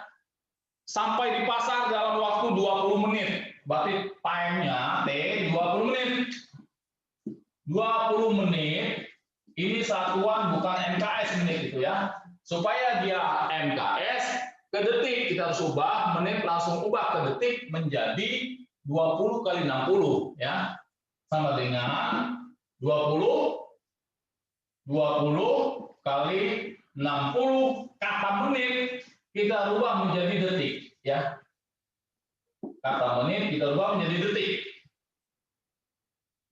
Sampai di pasar dalam waktu 20 menit. Berarti time-nya T 20 menit. 20 menit ini satuan bukan MKS menit itu ya. Supaya dia MKS ke detik kita harus ubah, menit langsung ubah ke detik menjadi 20 kali 60 ya. Sama dengan 20 kali 60 kata menit kita rubah menjadi detik ya. Kata menit kita rubah menjadi detik.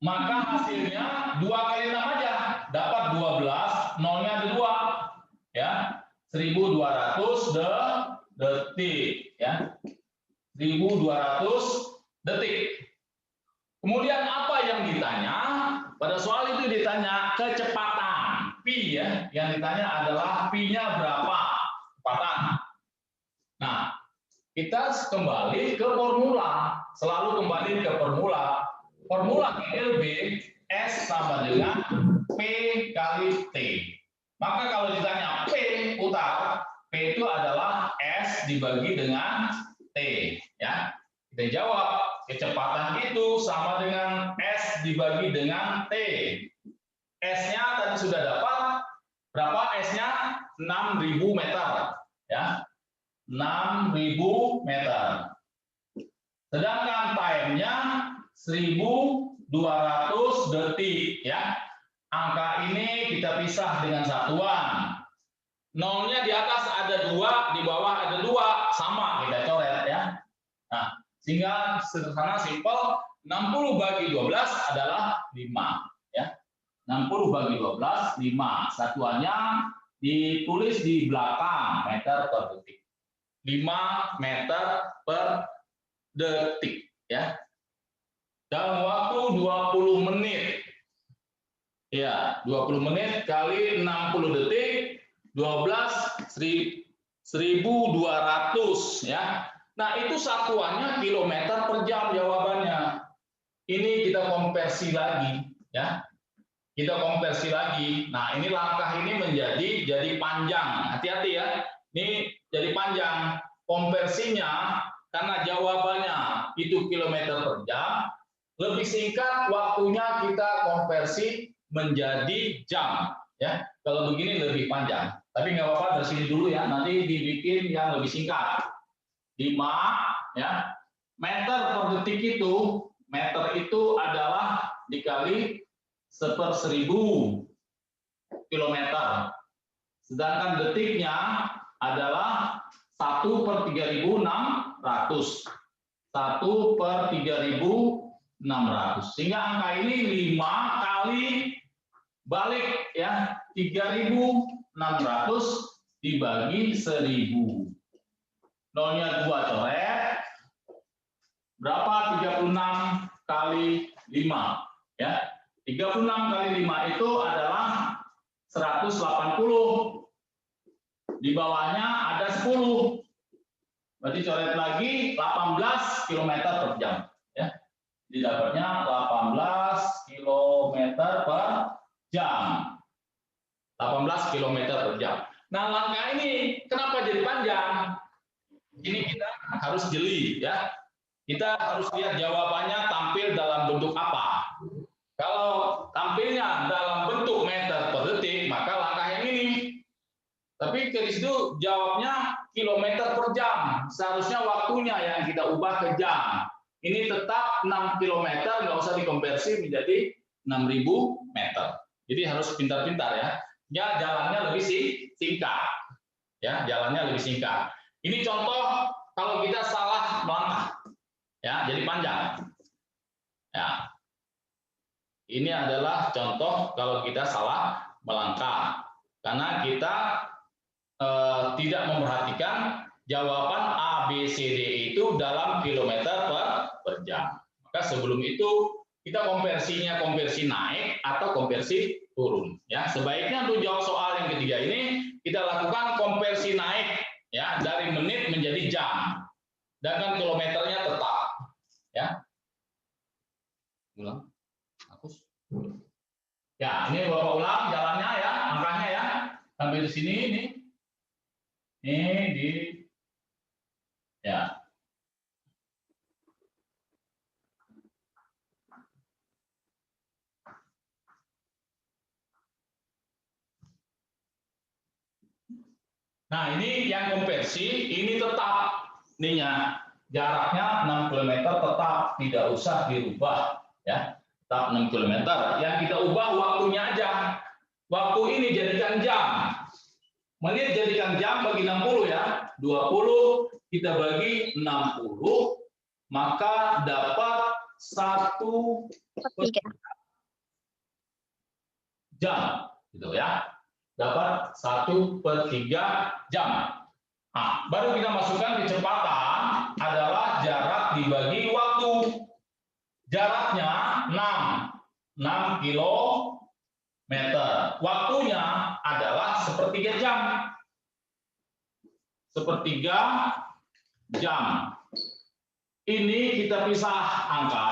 Maka hasilnya 2 kali 6 aja dapat 12, nolnya ada 2 ya. 1200 detik ya. 1200 detik. Kemudian apa yang ditanya? Pada soal itu ditanya kecepatan pi ya. Yang ditanya adalah pi-nya berapa? Kecepatan. Nah, kita kembali ke formula. Selalu kembali ke formula. Formula LB S sama dengan P kali T. Maka kalau ditanya P putar, P itu adalah S dibagi dengan T ya. Kita jawab kecepatan itu sama dengan S dibagi dengan T. S-nya tadi sudah dapat berapa? S-nya 6.000 meter ya. 6.000 meter. Sedangkan time-nya 1.200 detik ya. Angka ini kita pisah dengan satuan. Nolnya di atas ada 2, di bawah ada 2, sama kita coret ya. Nah, sehingga sederhana simpel 60 bagi 12 adalah 5 ya. 60 bagi 12 5. Satuannya ditulis di belakang meter per detik. 5 meter per detik ya. Dalam waktu 20 menit. Ya, 20 menit kali 60 detik 12 1.200 ya. Nah, itu satuannya kilometer per jam jawabannya. Ini kita konversi lagi ya. Kita konversi lagi. Nah, ini langkah ini jadi panjang. Hati-hati ya. Ini jadi panjang. Konversinya karena jawabannya itu kilometer per jam, lebih singkat waktunya kita konversi menjadi jam ya. Kalau begini lebih panjang. Tapi nggak apa-apa, dari sini dulu ya. Nanti dibikin yang lebih singkat. 5 ya. Meter per detik itu, meter itu adalah dikali 1/1000 kilometer. Sedangkan detiknya adalah 1/3600. 1/3600. Sehingga angka ini 5 kali balik ya, 3.600 dibagi 1.000. Nolnya 2 coret. Berapa? 36 kali 5 ya. 36 kali 5 itu adalah 180. Di bawahnya ada 10. Berarti coret lagi 18 km per jam. Ya. Jadi dapatnya 18 km per jam. 18 km per jam. Nah, langkah ini kenapa jadi panjang? Ini kita harus jeli, ya. Kita harus lihat jawabannya tampil dalam bentuk apa. Kalau tampilnya dalam bentuk meter per detik, maka langkah yang ini. Tapi ke situ jawabnya kilometer per jam. Seharusnya waktunya yang kita ubah ke jam. Ini tetap 6 km, nggak usah dikonversi menjadi 6.000 meter. Jadi harus pintar-pintar ya. Ya, jalannya lebih singkat. Ya, jalannya lebih singkat. Ini contoh kalau kita salah melangkah. Ya, jadi panjang. Ya. Ini adalah contoh kalau kita salah melangkah. Karena kita tidak memperhatikan jawaban A, B, C, D itu dalam kilometer per jam. Maka sebelum itu kita konversinya konversi naik atau konversi turun. Ya, sebaiknya untuk jawab soal yang ketiga ini kita lakukan konversi naik, ya, dari menit menjadi jam, dan kan kilometernya tetap. Ya, ulang, hapus. Ya, ini Bapak ulang jalannya ya, angkanya ya, sampai di sini ini di ya. Nah, ini yang konversi, ini tetap ininya jaraknya 6 km tetap, tidak usah dirubah ya. Tetap 6 km. Yang kita ubah waktunya aja. Waktu ini jadikan jam. Menit jadikan jam bagi 60 ya. 20 kita bagi 60, maka dapat 1/3 jam gitu ya. Dapat 1/3 jam. Nah, baru kita masukkan kecepatan adalah jarak dibagi waktu. Jaraknya 6 kilometer. Waktunya adalah 1/3 jam. 1/3 jam. Ini kita pisah angka.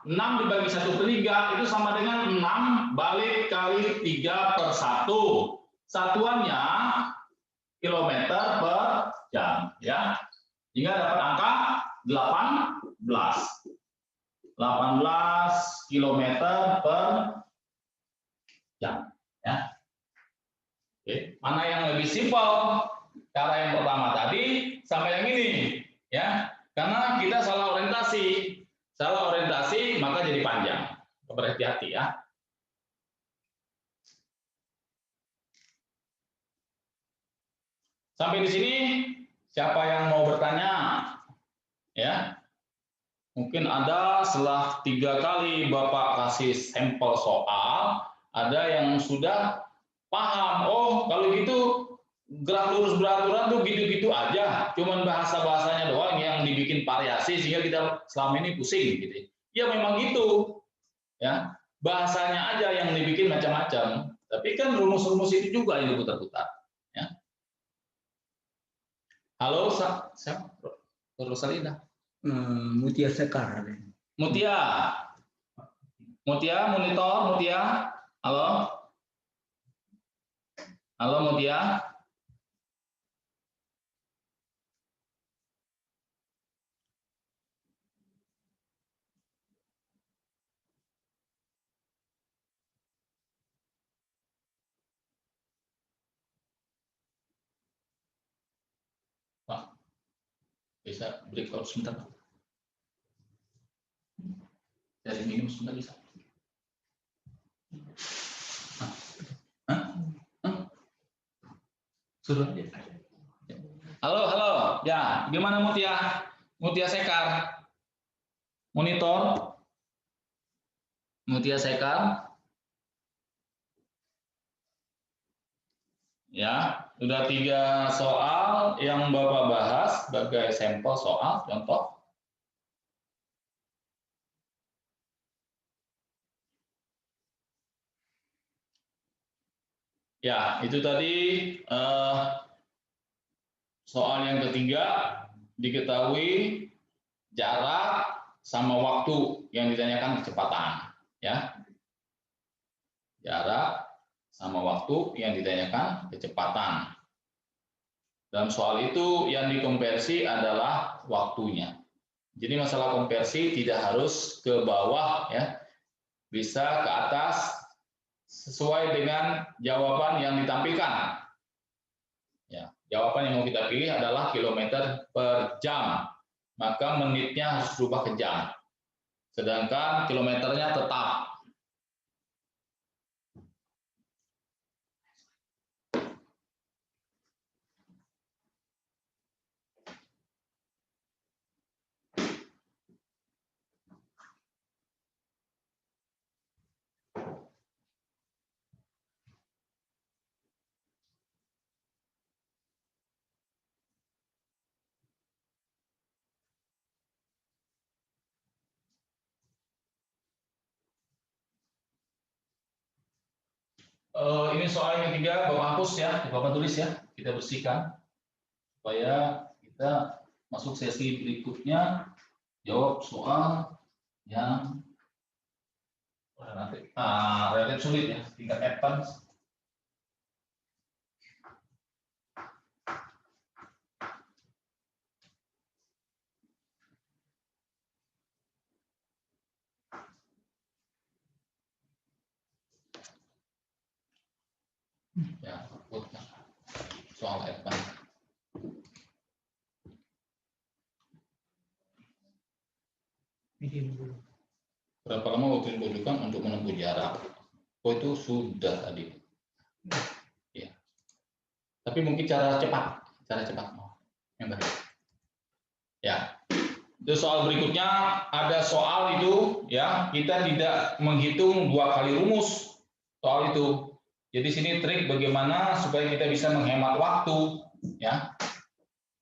6 dibagi 1/3 itu sama dengan 6 balik kali 3/1. Satuannya kilometer per jam ya. Hingga dapat angka 18. 18 kilometer per jam ya. Oke, mana yang lebih simpel? Cara yang pertama tadi sampai yang ini ya. Karena kita salah orientasi. Salah orientasi maka jadi panjang. Berhati-hati ya. Sampai di sini siapa yang mau bertanya? Ya. Mungkin ada setelah 3 kali Bapak kasih sampel soal, ada yang sudah paham. Oh, kalau gitu gerak lurus beraturan tuh gitu-gitu aja. Cuman bahasa-bahasanya doang yang dibikin variasi sehingga kita selama ini pusing gitu. Ya memang gitu. Ya, bahasanya aja yang dibikin macam-macam. Tapi kan rumus-rumus itu juga yang diputar-putar. Ya. Halo, siapa? Rosalina. Mutia Sekar. Mutia. Mutia, monitor, Mutia. Halo. Halo, Mutia. Pak, bisa break kalau sebentar. Dari minum sebentar bisa. Suruh aja. Halo, halo. Ya, gimana Mutia? Mutia Sekar. Monitor. Mutia Sekar. Ya, sudah 3 soal yang Bapak bahas sebagai sampel soal contoh. Ya, itu tadi soal yang ketiga, diketahui jarak sama waktu yang ditanyakan kecepatan, ya. Jarak sama waktu yang ditanyakan kecepatan. Dalam soal itu yang dikonversi adalah waktunya. Jadi masalah konversi tidak harus ke bawah, ya, bisa ke atas sesuai dengan jawaban yang ditampilkan. Ya, jawaban yang mau kita pilih adalah kilometer per jam, maka menitnya harus berubah ke jam. Sedangkan kilometernya tetap. Ini soal yang ketiga, Bapak hapus ya, Bapak tulis ya, kita bersihkan supaya kita masuk sesi berikutnya, jawab soal yang relatif sulit ya, tingkat advance. Ya, soal advance. Berapa lama waktu yang dibutuhkan untuk menempuh jarak? Oh, itu sudah tadi. Ya. Tapi mungkin cara cepat yang baru. Ya. Itu soal berikutnya, ada soal itu ya, kita tidak menghitung 2 kali rumus soal itu. Jadi sini trik bagaimana supaya kita bisa menghemat waktu ya.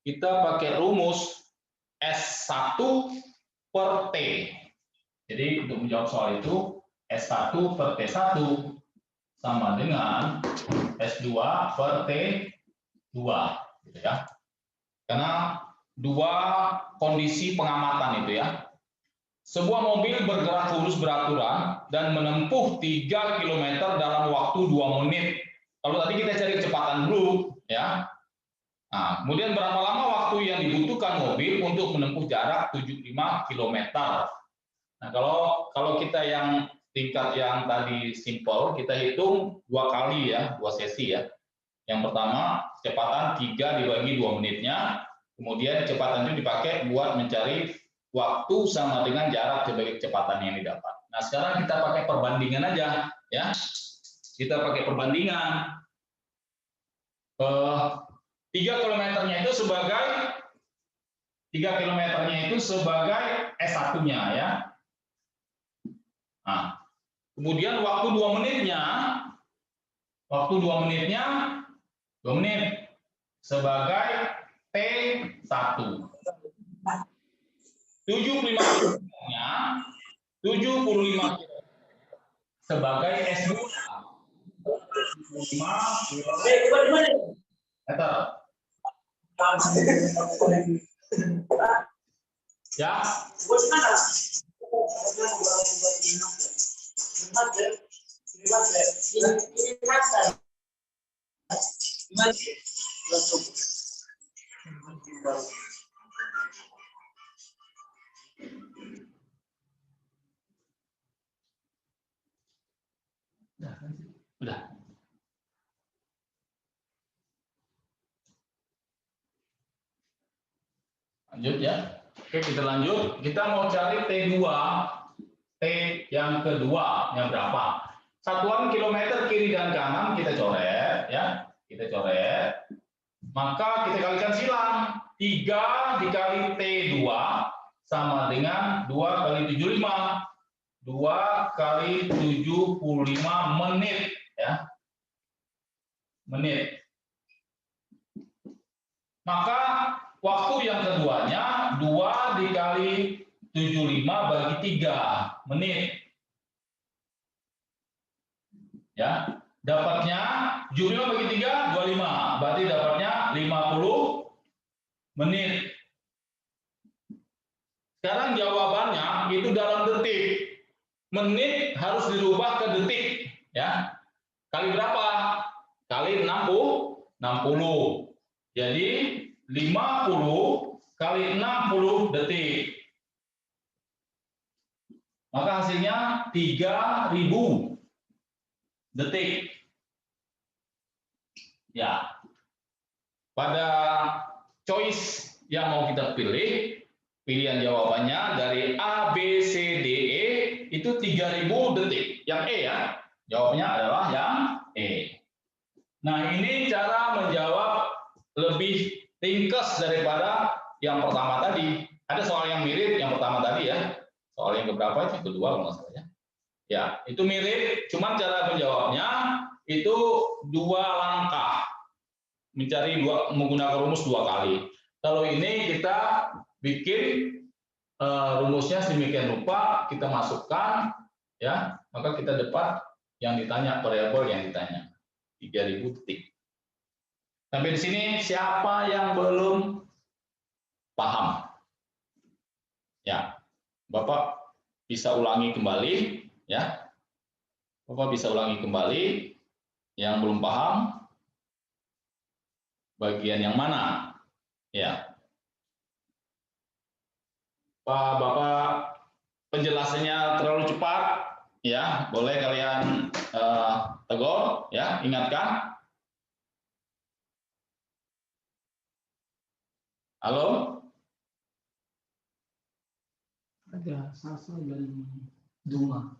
Kita pakai rumus S1 per T. Jadi untuk menjawab soal itu S1 per T1 sama dengan S2 per T2 gitu ya. Karena 2 kondisi pengamatan itu ya. Sebuah mobil bergerak lurus beraturan dan menempuh 3 km dalam waktu 2 menit. Kalau tadi kita cari kecepatan dulu ya. Nah, kemudian berapa lama waktu yang dibutuhkan mobil untuk menempuh jarak 75 km. Nah, kalau kita yang tingkat yang tadi simple, kita hitung 2 kali ya, 2 sesi ya. Yang pertama, kecepatan 3 dibagi 2 menitnya, kemudian kecepatan itu dipakai buat mencari waktu sama dengan jarak sebagai kecepatan yang didapat. Nah, sekarang kita pakai perbandingan aja ya. Kita pakai perbandingan. 3 kilometernya itu sebagai S1-nya ya. Nah, kemudian waktu 2 menitnya 2 menit sebagai T1. 75-nya 75 sebagai S2. 75 meter. Ya. Udah. Lanjut ya. Oke, kita lanjut. Kita mau cari T2. T yang kedua, yang berapa? Satuan kilometer kiri dan kanan kita coret ya. Kita coret. Maka kita kalikan silang. 3 dikali T2 sama dengan 2 kali 75. 2 kali 75 menit ya. Menit. Maka waktu yang keduanya 2 dikali 75 bagi 3 menit. Ya. Dapatnya jumlah bagi 3, 25. Berarti dapatnya 50 menit. Sekarang jawabannya itu dalam detik. Menit harus dirubah ke detik, ya. Kali berapa? Kali 60. Jadi 50 kali 60 detik. Maka hasilnya 3000 detik. Ya. Pada choice yang mau kita pilih, pilihan jawabannya dari A, B, C, D, E itu 3000 detik. Yang E ya. Jawabnya adalah yang E. Nah, ini cara menjawab lebih ringkas daripada yang pertama tadi. Ada soal yang mirip yang pertama tadi ya. Soal yang keberapa itu? Yang kedua kalau nggak salah ya. Ya, itu mirip, cuman cara menjawabnya itu 2 langkah. Menggunakan rumus 2 kali. Kalau ini kita bikin rumusnya sedemikian rupa, kita masukkan ya, maka kita dapat yang ditanya, variabel yang ditanya. 3000 detik. Sampai di sini siapa yang belum paham? Ya, Bapak bisa ulangi kembali, ya. Bapak bisa ulangi kembali. Yang belum paham, bagian yang mana? Ya. Bapak penjelasannya terlalu cepat, ya. Boleh kalian tegur, ya. Ingatkan. Halo? Ada Sasa dan Duma.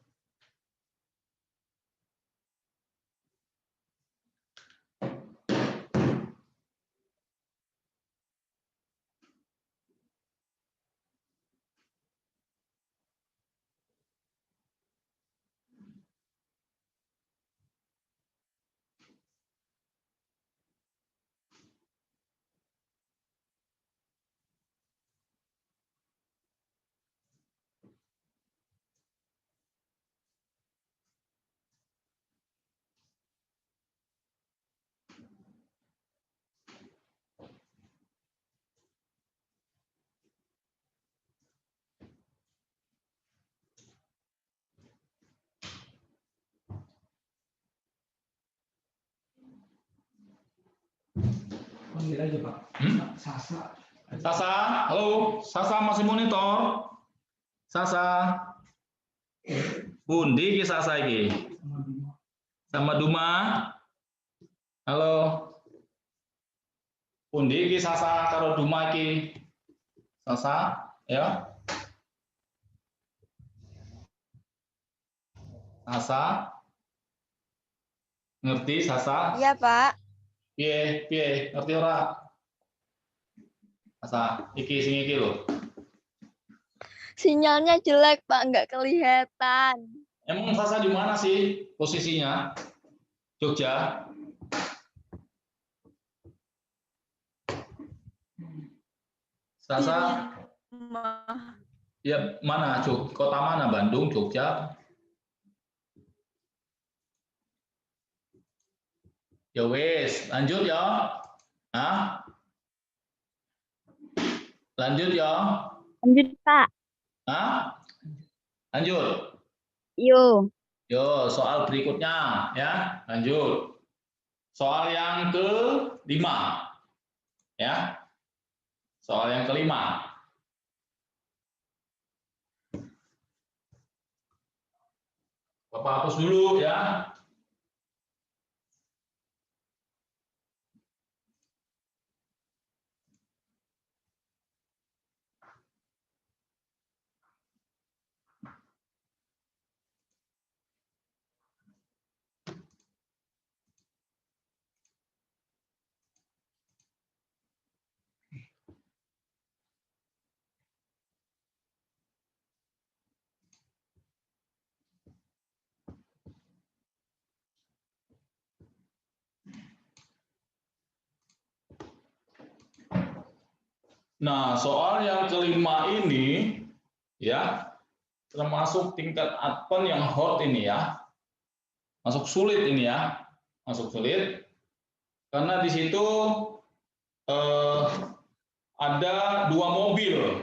Panggil aja Pak. Sasa. Sasa, halo. Sasa masih monitor? Sasa. Pundi ki Sasa iki? Sama Duma. Halo. Pundi ki Sasa karo Duma iki? Sasa, ya. Sasa. Ngerti Sasa? Iya, Pak. Piye, ngerti ora? Sasa, iki sing iki lho. Sinyalnya jelek, Pak. Nggak kelihatan. Emang Sasa di mana sih posisinya? Jogja? Sasa, ya mana? Kota mana? Bandung, Jogja? Ya wes, lanjut ya. Hah? Lanjut ya. Lanjut, Pak. Hah? Lanjut. Yo. Yo, soal berikutnya ya. Lanjut. Soal yang ke-5. Ya. Soal yang ke-5. Bapak hapus dulu ya. Nah, soal yang ke-5 ini ya termasuk tingkat advance yang hot ini ya. Masuk sulit ini ya. masuk sulit karena di situ ada dua mobil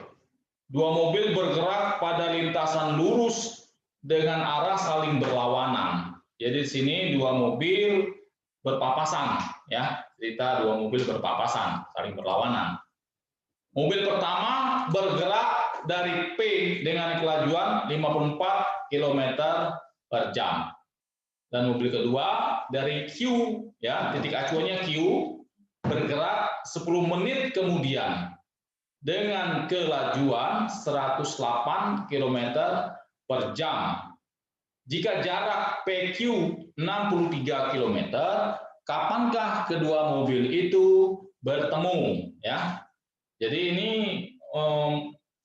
bergerak pada lintasan lurus dengan arah saling berlawanan. Jadi di sini dua mobil berpapasan, ya, cerita dua mobil berpapasan, saling berlawanan. Mobil pertama bergerak dari P dengan kelajuan 54 km per jam. Dan mobil kedua dari Q, ya, titik acuannya Q, bergerak 10 menit kemudian dengan kelajuan 108 km per jam. Jika jarak PQ 63 km, kapankah kedua mobil itu bertemu? Ya, jadi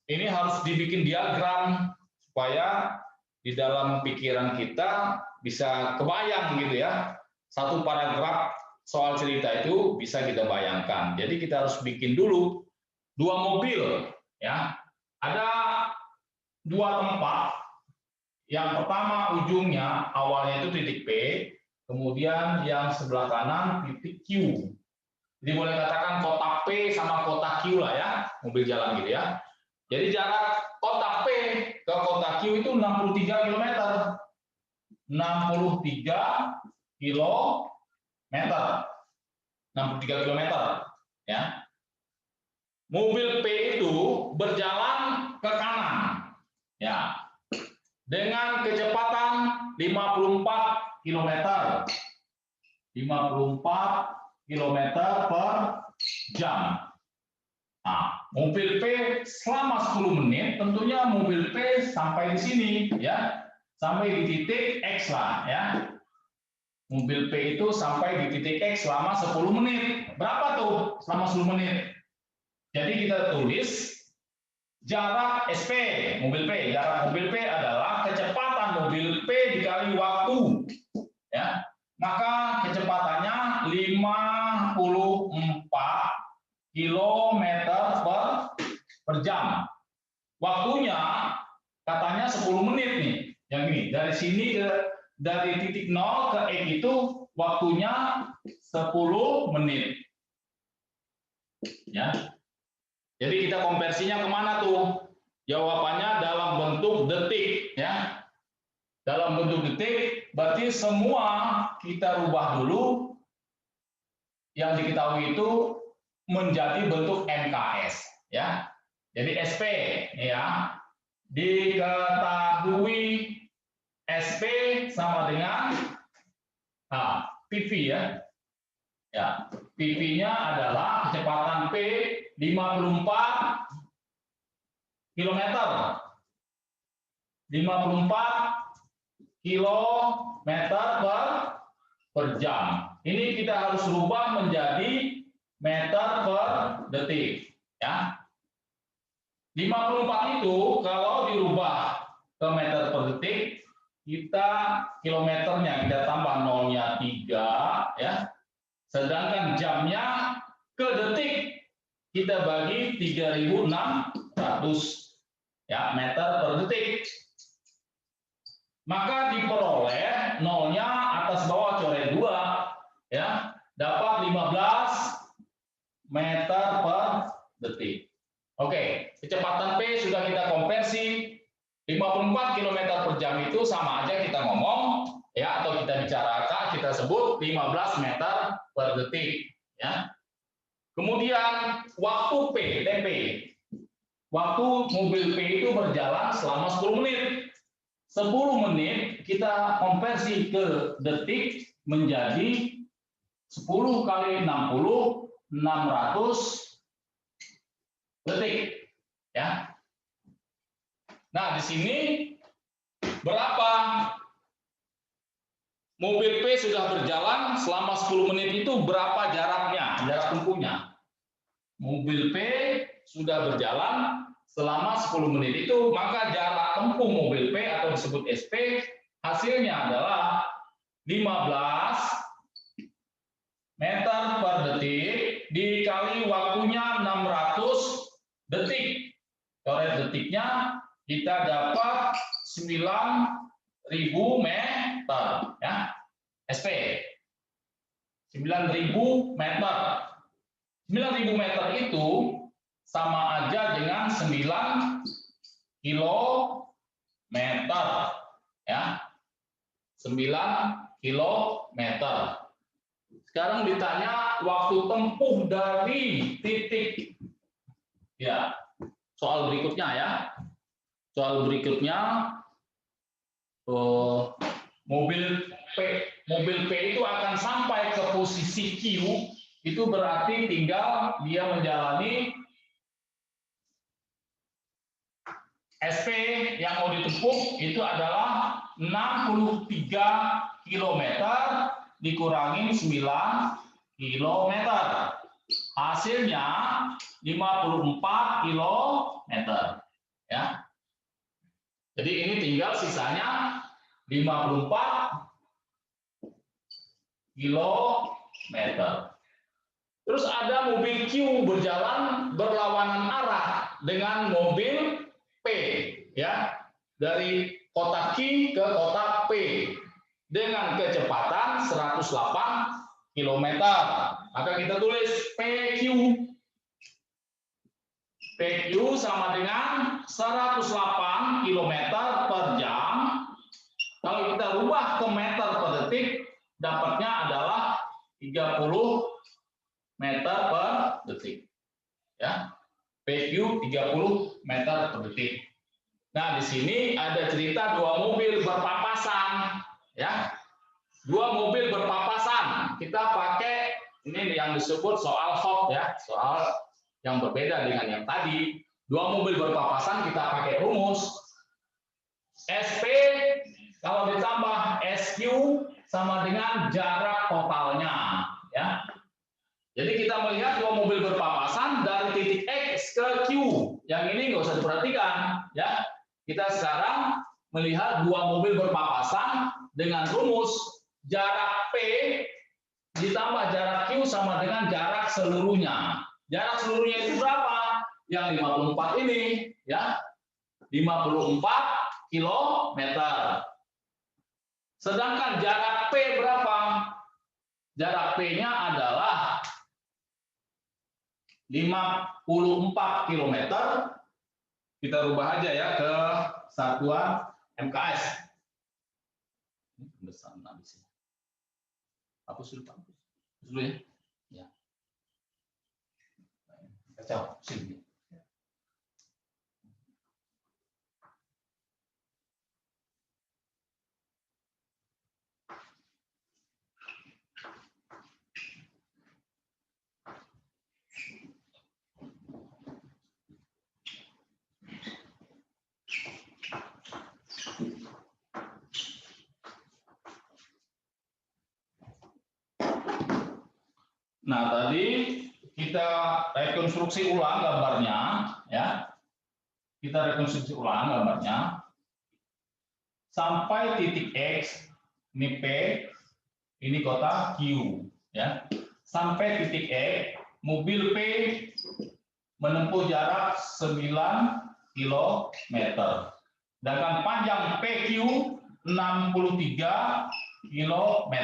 ini harus dibikin diagram supaya di dalam pikiran kita bisa kebayang gitu ya. Satu paragraf soal cerita itu bisa kita bayangkan. Jadi kita harus bikin dulu dua mobil, ya. Ada dua tempat. Yang pertama ujungnya awalnya itu titik P, kemudian yang sebelah kanan titik Q. Jadi boleh katakan kotak P sama kotak Q lah ya, mobil jalan gitu ya. Jadi jarak kotak P ke kotak Q itu 63 km. 63 km. 63 km, ya. Mobil P itu berjalan ke kanan, ya, dengan kecepatan 54 km. 54 km per jam. Nah, mobil P selama 10 menit, tentunya mobil P sampai di sini, ya, sampai di titik X lah, ya. Mobil P itu sampai di titik X selama 10 menit. Berapa tuh selama 10 menit? Jadi kita tulis jarak SP mobil P. Jarak mobil P adalah kecepatan mobil P dikali waktu, ya. Maka kecepatannya 54 km per jam. Waktunya katanya 10 menit nih. Yang ini dari sini dari titik 0 ke X itu waktunya 10 menit. Ya. Jadi kita konversinya kemana tuh? Jawabannya dalam bentuk detik, ya. Dalam bentuk detik, berarti semua kita rubah dulu yang diketahui itu menjadi bentuk MKS, ya. Jadi SP, ya, diketahui SP sama dengan PV, ya. Ya, PV-nya adalah kecepatan P 54 km. 54 km per jam. Ini kita harus rubah menjadi meter per detik, ya. 54 itu kalau dirubah ke meter per detik, kita kilometernya kita tambah nolnya 3, ya. Sedangkan jamnya ke detik kita bagi 3.600, ya, meter per detik. Maka diperoleh nolnya atas bawah coret 2, ya, dapat 15 meter per detik. Oke, kecepatan P sudah kita konversi. 54 km per jam itu sama aja kita ngomong, ya, atau kita bicarakan, kita sebut 15 meter per detik, ya. Kemudian waktu P, TP. Waktu mobil P itu berjalan selama 10 menit. 10 menit kita konversi ke detik menjadi 10 kali 60, 600 detik, ya. Nah, di sini berapa mobil P sudah berjalan selama 10 menit itu berapa jaraknya, jarak tempuhnya? Mobil P sudah berjalan selama 10 menit itu, maka jarak tempuh mobil P atau disebut SP hasilnya adalah 15 meter per detik dikali waktunya 600 detik. Coret detiknya kita dapat 9.000 meter, ya, SP. 9.000 meter. 9.000 meter itu sama aja dengan 9 kilometer, ya. 9 kilometer. Sekarang ditanya waktu tempuh dari titik. Ya, soal berikutnya ya. Soal berikutnya, mobil P itu akan sampai ke posisi Q, itu berarti tinggal dia menjalani SP yang mau ditempuh itu adalah 63 km dikurangi 9 km. Hasilnya 54 km. Ya. Jadi ini tinggal sisanya 54 kilometer. Terus ada mobil Q berjalan berlawanan arah dengan mobil P, ya, dari kotak Q ke kotak P dengan kecepatan 108 km. Maka kita tulis PQ. PQ sama dengan 108 km per jam. Kalau kita rubah ke meter per detik, dapatnya adalah 30 meter per detik. Ya. PQ 30 meter per detik. Nah, di sini ada cerita dua mobil berpapasan, ya. Dua mobil berpapasan. Kita pakai ini yang disebut soal hot, ya, soal yang berbeda dengan yang tadi. Dua mobil berpapasan kita pakai rumus SP kalau ditambah SQ sama dengan jarak totalnya, ya. Jadi kita melihat dua mobil berpapasan dari titik X ke Q. Yang ini nggak usah diperhatikan, ya. Kita sekarang melihat dua mobil berpapasan dengan rumus jarak P ditambah jarak Q sama dengan jarak seluruhnya. Jarak seluruhnya itu berapa? Yang 54 ini, ya. 54 kilometer. Sedangkan jarak P berapa? Jarak P-nya adalah 54 km. Kita rubah aja ya ke satuan MKS. Besar di sini. Hapus dulu, Pak. Hapus dulu ya. Ya. Kacau, sini. Nah, tadi kita rekonstruksi ulang gambarnya, ya. Kita rekonstruksi ulang gambarnya. Sampai titik X, ini P, ini kotak Q, ya. Sampai titik X, mobil P menempuh jarak 9 km. Sedangkan panjang PQ 63 km.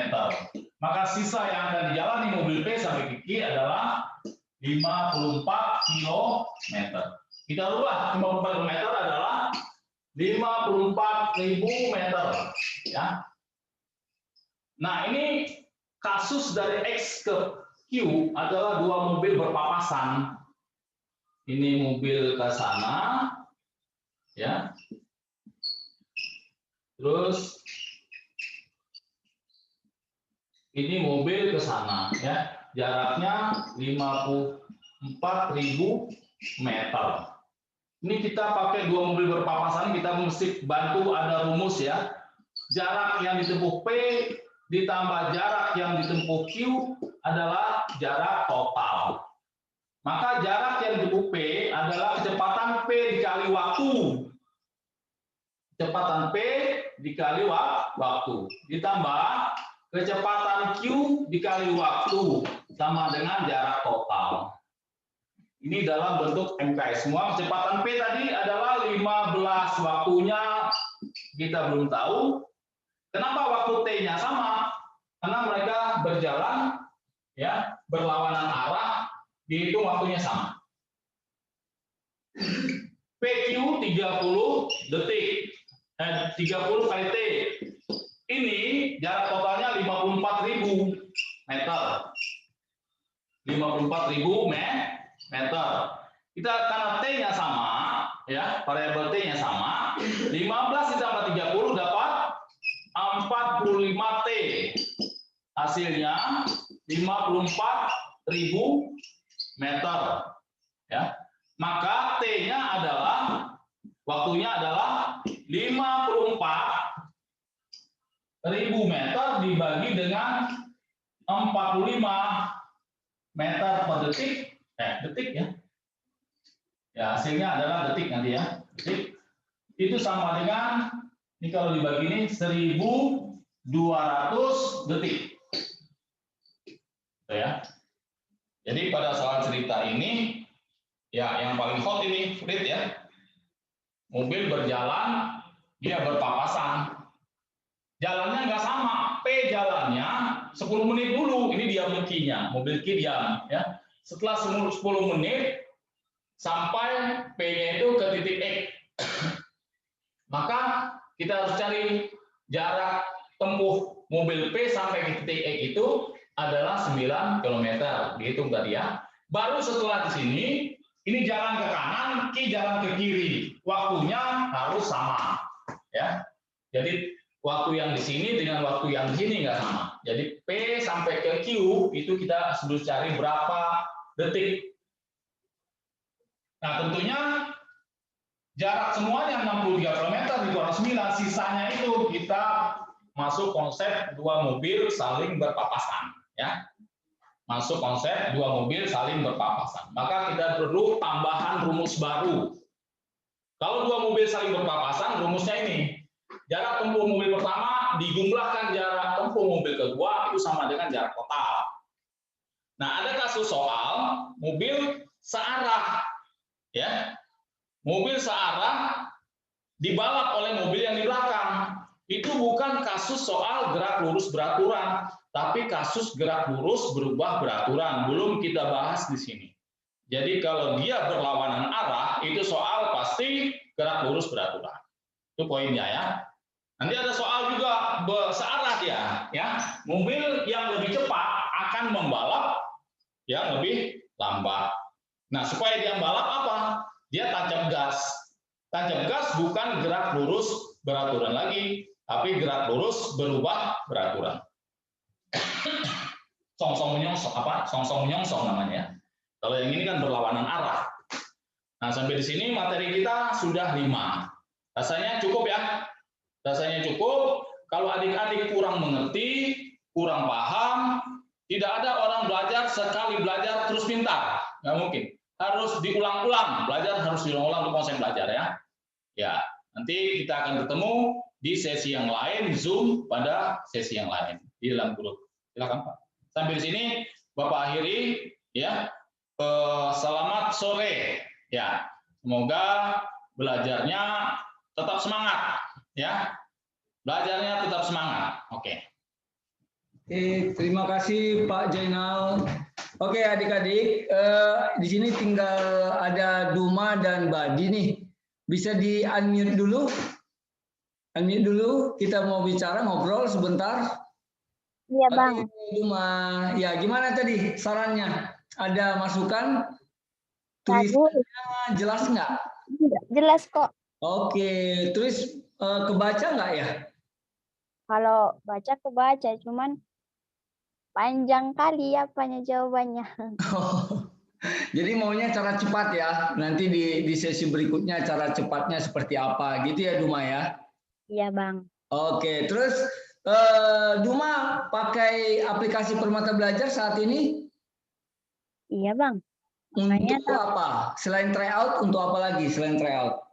Maka sisa yang akan dijalani mobil P sampai ke Q adalah 54 km. Kita rubah 54 km adalah 54.000 meter. Ya. Nah, ini kasus dari X ke Q adalah dua mobil berpapasan. Ini mobil ke sana, ya. Terus ini mobil ke sana, ya. Jaraknya 54.000 meter. Ini kita pakai dua mobil berpapasan, kita mesti bantu ada rumus, ya. Jarak yang ditempuh P ditambah jarak yang ditempuh Q adalah jarak total. Maka jarak yang ditempuh P adalah kecepatan P dikali waktu. Kecepatan P dikali waktu. Ditambah kecepatan Q dikali waktu sama dengan jarak total. Ini dalam bentuk MKS semua. Kecepatan P tadi adalah 15, waktunya kita belum tahu. Kenapa waktu T-nya sama? Karena mereka berjalan ya berlawanan arah, dihitung waktunya sama. PQ 30 detik, 30 kali T. Ini jarak totalnya 54.000 meter. 54.000 meter. Kita karena T-nya sama, ya variabel T-nya sama, 15 ditambah 30 dapat 45 T. Hasilnya 54.000 meter. Ya. Maka T-nya adalah waktunya adalah 54.000 meter dibagi dengan 45 meter per detik. Detik ya. Ya, hasilnya adalah detik nanti ya. Detik. Itu sama dengan ini kalau dibagi ini 1.200 detik. Ya. Jadi pada soal cerita ini ya yang paling hot ini Frit ya. Mobil berjalan, dia berpapasan. Jalannya nggak sama, P jalannya 10 menit dulu. Ini diam Q-nya, mobil Q diam ya. Setelah 10 menit sampai P-nya itu ke titik X. Maka kita harus cari jarak tempuh mobil P sampai ke titik X itu adalah 9 km. Dihitung tadi ya. Baru setelah di sini, ini jalan ke kanan, Q jalan ke kiri. Waktunya harus sama. Ya. Jadi waktu yang di sini dengan waktu yang di sini nggak sama. Jadi P sampai ke Q itu kita harus cari berapa detik. Nah tentunya jarak semuanya 63 km dikurang 9, sisanya itu kita masuk konsep dua mobil saling berpapasan. Ya. Masuk konsep dua mobil saling berpapasan. Maka kita perlu tambahan rumus baru. Kalau dua mobil saling berpapasan, rumusnya ini. Jarak tempuh mobil pertama dijumlahkan jarak tempuh mobil kedua itu sama dengan jarak total. Nah, ada kasus soal mobil searah, ya, mobil searah dibalap oleh mobil yang di belakang. Itu bukan kasus soal gerak lurus beraturan, tapi kasus gerak lurus berubah beraturan. Belum kita bahas di sini. Jadi kalau dia berlawanan arah, itu soal pasti gerak lurus beraturan. Itu poinnya ya. Nanti ada soal juga searah dia, ya. Mobil yang lebih cepat akan membalap yang lebih lambat. Nah, supaya dia balap apa? Dia tancap gas. Tancap gas bukan gerak lurus beraturan lagi, tapi gerak lurus berubah beraturan. Songsong menyongsong apa? Songsong menyongsong namanya. Kalau yang ini kan berlawanan arah. Nah, sampai di sini materi kita sudah 5. Rasanya cukup ya? Rasanya cukup. Kalau adik-adik kurang mengerti, kurang paham, tidak ada orang belajar sekali belajar terus pintar. Nggak mungkin. Harus diulang-ulang. Belajar harus diulang-ulang untuk konsep belajar ya. Ya, nanti kita akan ketemu di sesi yang lain, Zoom pada sesi yang lain di dalam grup. Silakan Pak. Sampai di sini Bapak akhiri ya. Selamat sore ya. Semoga belajarnya tetap semangat ya. Belajarnya tetap semangat. Oke. Oke, terima kasih Pak Jainal. Oke adik-adik, di sini tinggal ada Duma dan Badi nih. Bisa di-unmute dulu? Unmute dulu, kita mau bicara, ngobrol sebentar. Iya Bang. Oke, Duma. Ya, gimana tadi sarannya? Ada masukan? Tulisannya jelas nggak? Jelas kok. Oke, terus kebaca nggak ya? Kalau baca kebaca, cuman panjang kali apanya jawabannya. Jadi maunya cara cepat ya. Nanti di sesi berikutnya cara cepatnya seperti apa gitu ya Duma ya. Iya Bang. Oke, terus Duma pakai aplikasi Permata Belajar saat ini? Iya Bang. Untuk apa? Selain tryout, untuk apa lagi selain tryout?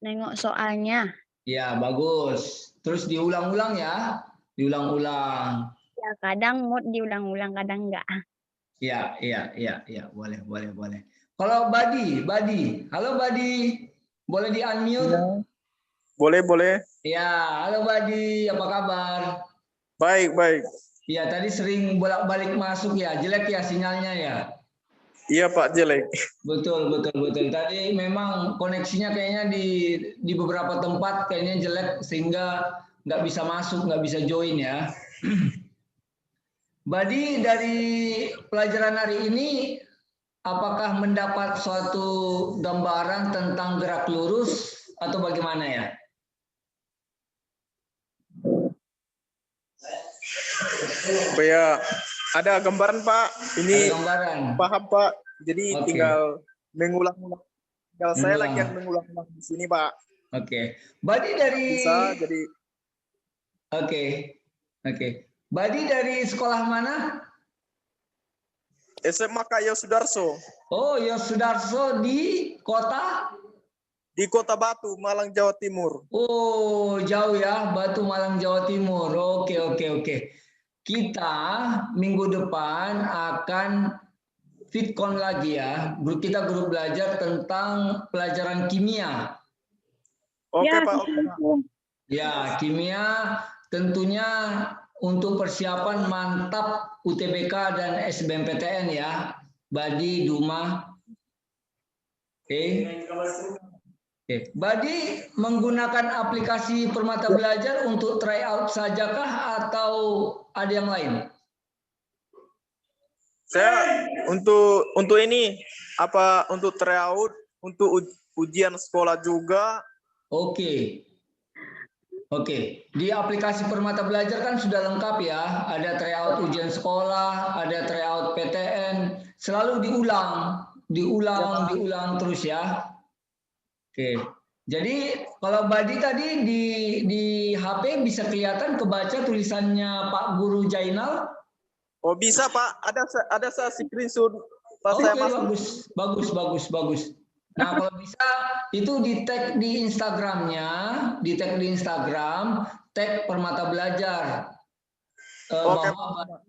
Nengok soalnya. Ya, bagus. Terus diulang-ulang ya. Diulang-ulang. Ya kadang mood diulang-ulang, kadang enggak. Iya. Boleh. Kalau Badi. Halo Badi. Boleh di-unmute? Boleh. Ya, halo Badi. Apa kabar? Baik. Ya, tadi sering bolak-balik masuk ya, jelek ya sinyalnya ya. Iya Pak, jelek. Betul, betul, betul. Tadi memang koneksinya kayaknya di beberapa tempat kayaknya jelek sehingga nggak bisa masuk, nggak bisa join ya. Badi, dari pelajaran hari ini apakah mendapat suatu gambaran tentang gerak lurus atau bagaimana ya? Ya, ada gambaran Pak. Ini Ada gambaran. paham Pak. Jadi Oke. tinggal mengulang-ulang. Tinggal saya Mengulang. lagi yang mengulang-ulang di sini Pak. Oke. Badi dari Bisa jadi Oke. Oke. Badi dari sekolah mana? SMA Kayo Sudarso Oh, Yosudarso di kota. di Kota Batu, Malang, Jawa Timur. Oh, jauh ya, Batu Malang, Jawa Timur. Oke, oke, oke. Kita minggu depan akan Fitcon lagi ya. Kita grup belajar tentang pelajaran kimia. Oke Ya, Pak. gitu. Ya, kimia tentunya untuk persiapan mantap UTBK dan SBMPTN ya. Badi, Duma. Oke. Oke. Badi menggunakan aplikasi Permata Belajar untuk tryout sajakah atau ada yang lain? Saya untuk ini apa untuk tryout, untuk ujian sekolah juga. Oke. Oke, di aplikasi Permata Belajar kan sudah lengkap ya. Ada tryout ujian sekolah, ada tryout PTN, selalu diulang terus ya. Oke. Jadi kalau Badi tadi di HP bisa kelihatan kebaca tulisannya Pak Guru Jainal. Oh bisa Pak, ada saya screenshot pas Oke, saya masuk. bagus. Nah, kalau bisa itu di tag di Instagramnya, tag Permata Belajar. Oke. Bahwa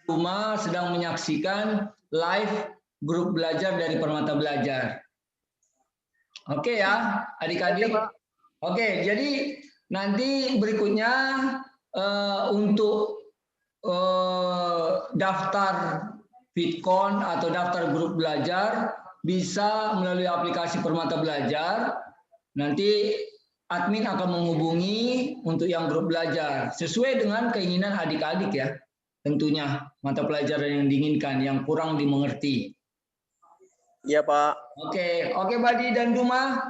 Duma sedang menyaksikan live grup belajar dari Permata Belajar. Oke ya, adik-adik. Oke, Pak. Oke, jadi nanti berikutnya untuk daftar Fitcon atau daftar grup belajar bisa melalui aplikasi Permata Belajar. Nanti admin akan menghubungi untuk yang grup belajar sesuai dengan keinginan adik-adik ya. Tentunya mata pelajaran yang diinginkan, yang kurang dimengerti. Iya Pak. Oke Badi dan Duma.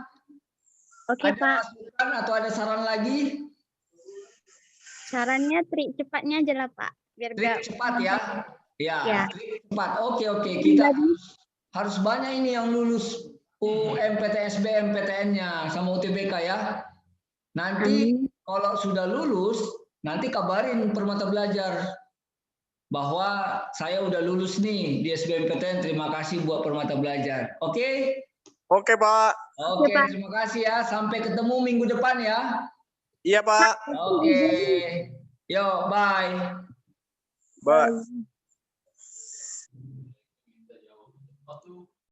Oke, Ada Pak. masukan atau ada saran lagi? Sarannya trik cepatnya aja lah, Pak. Biar Trik gak cepat ya. Ya. Trik cepat. Oke. Kita harus banyak ini yang lulus UMPTSB, MPTN-nya sama UTBK ya. Nanti kalau sudah lulus, nanti kabarin Permata Belajar bahwa saya udah lulus nih di SBMPTN. Terima kasih buat Permata Belajar. Oke? Oke Pak. Oke, Pak. terima kasih ya. Sampai ketemu minggu depan ya. Iya Pak. Oke. Yo, bye. Bye.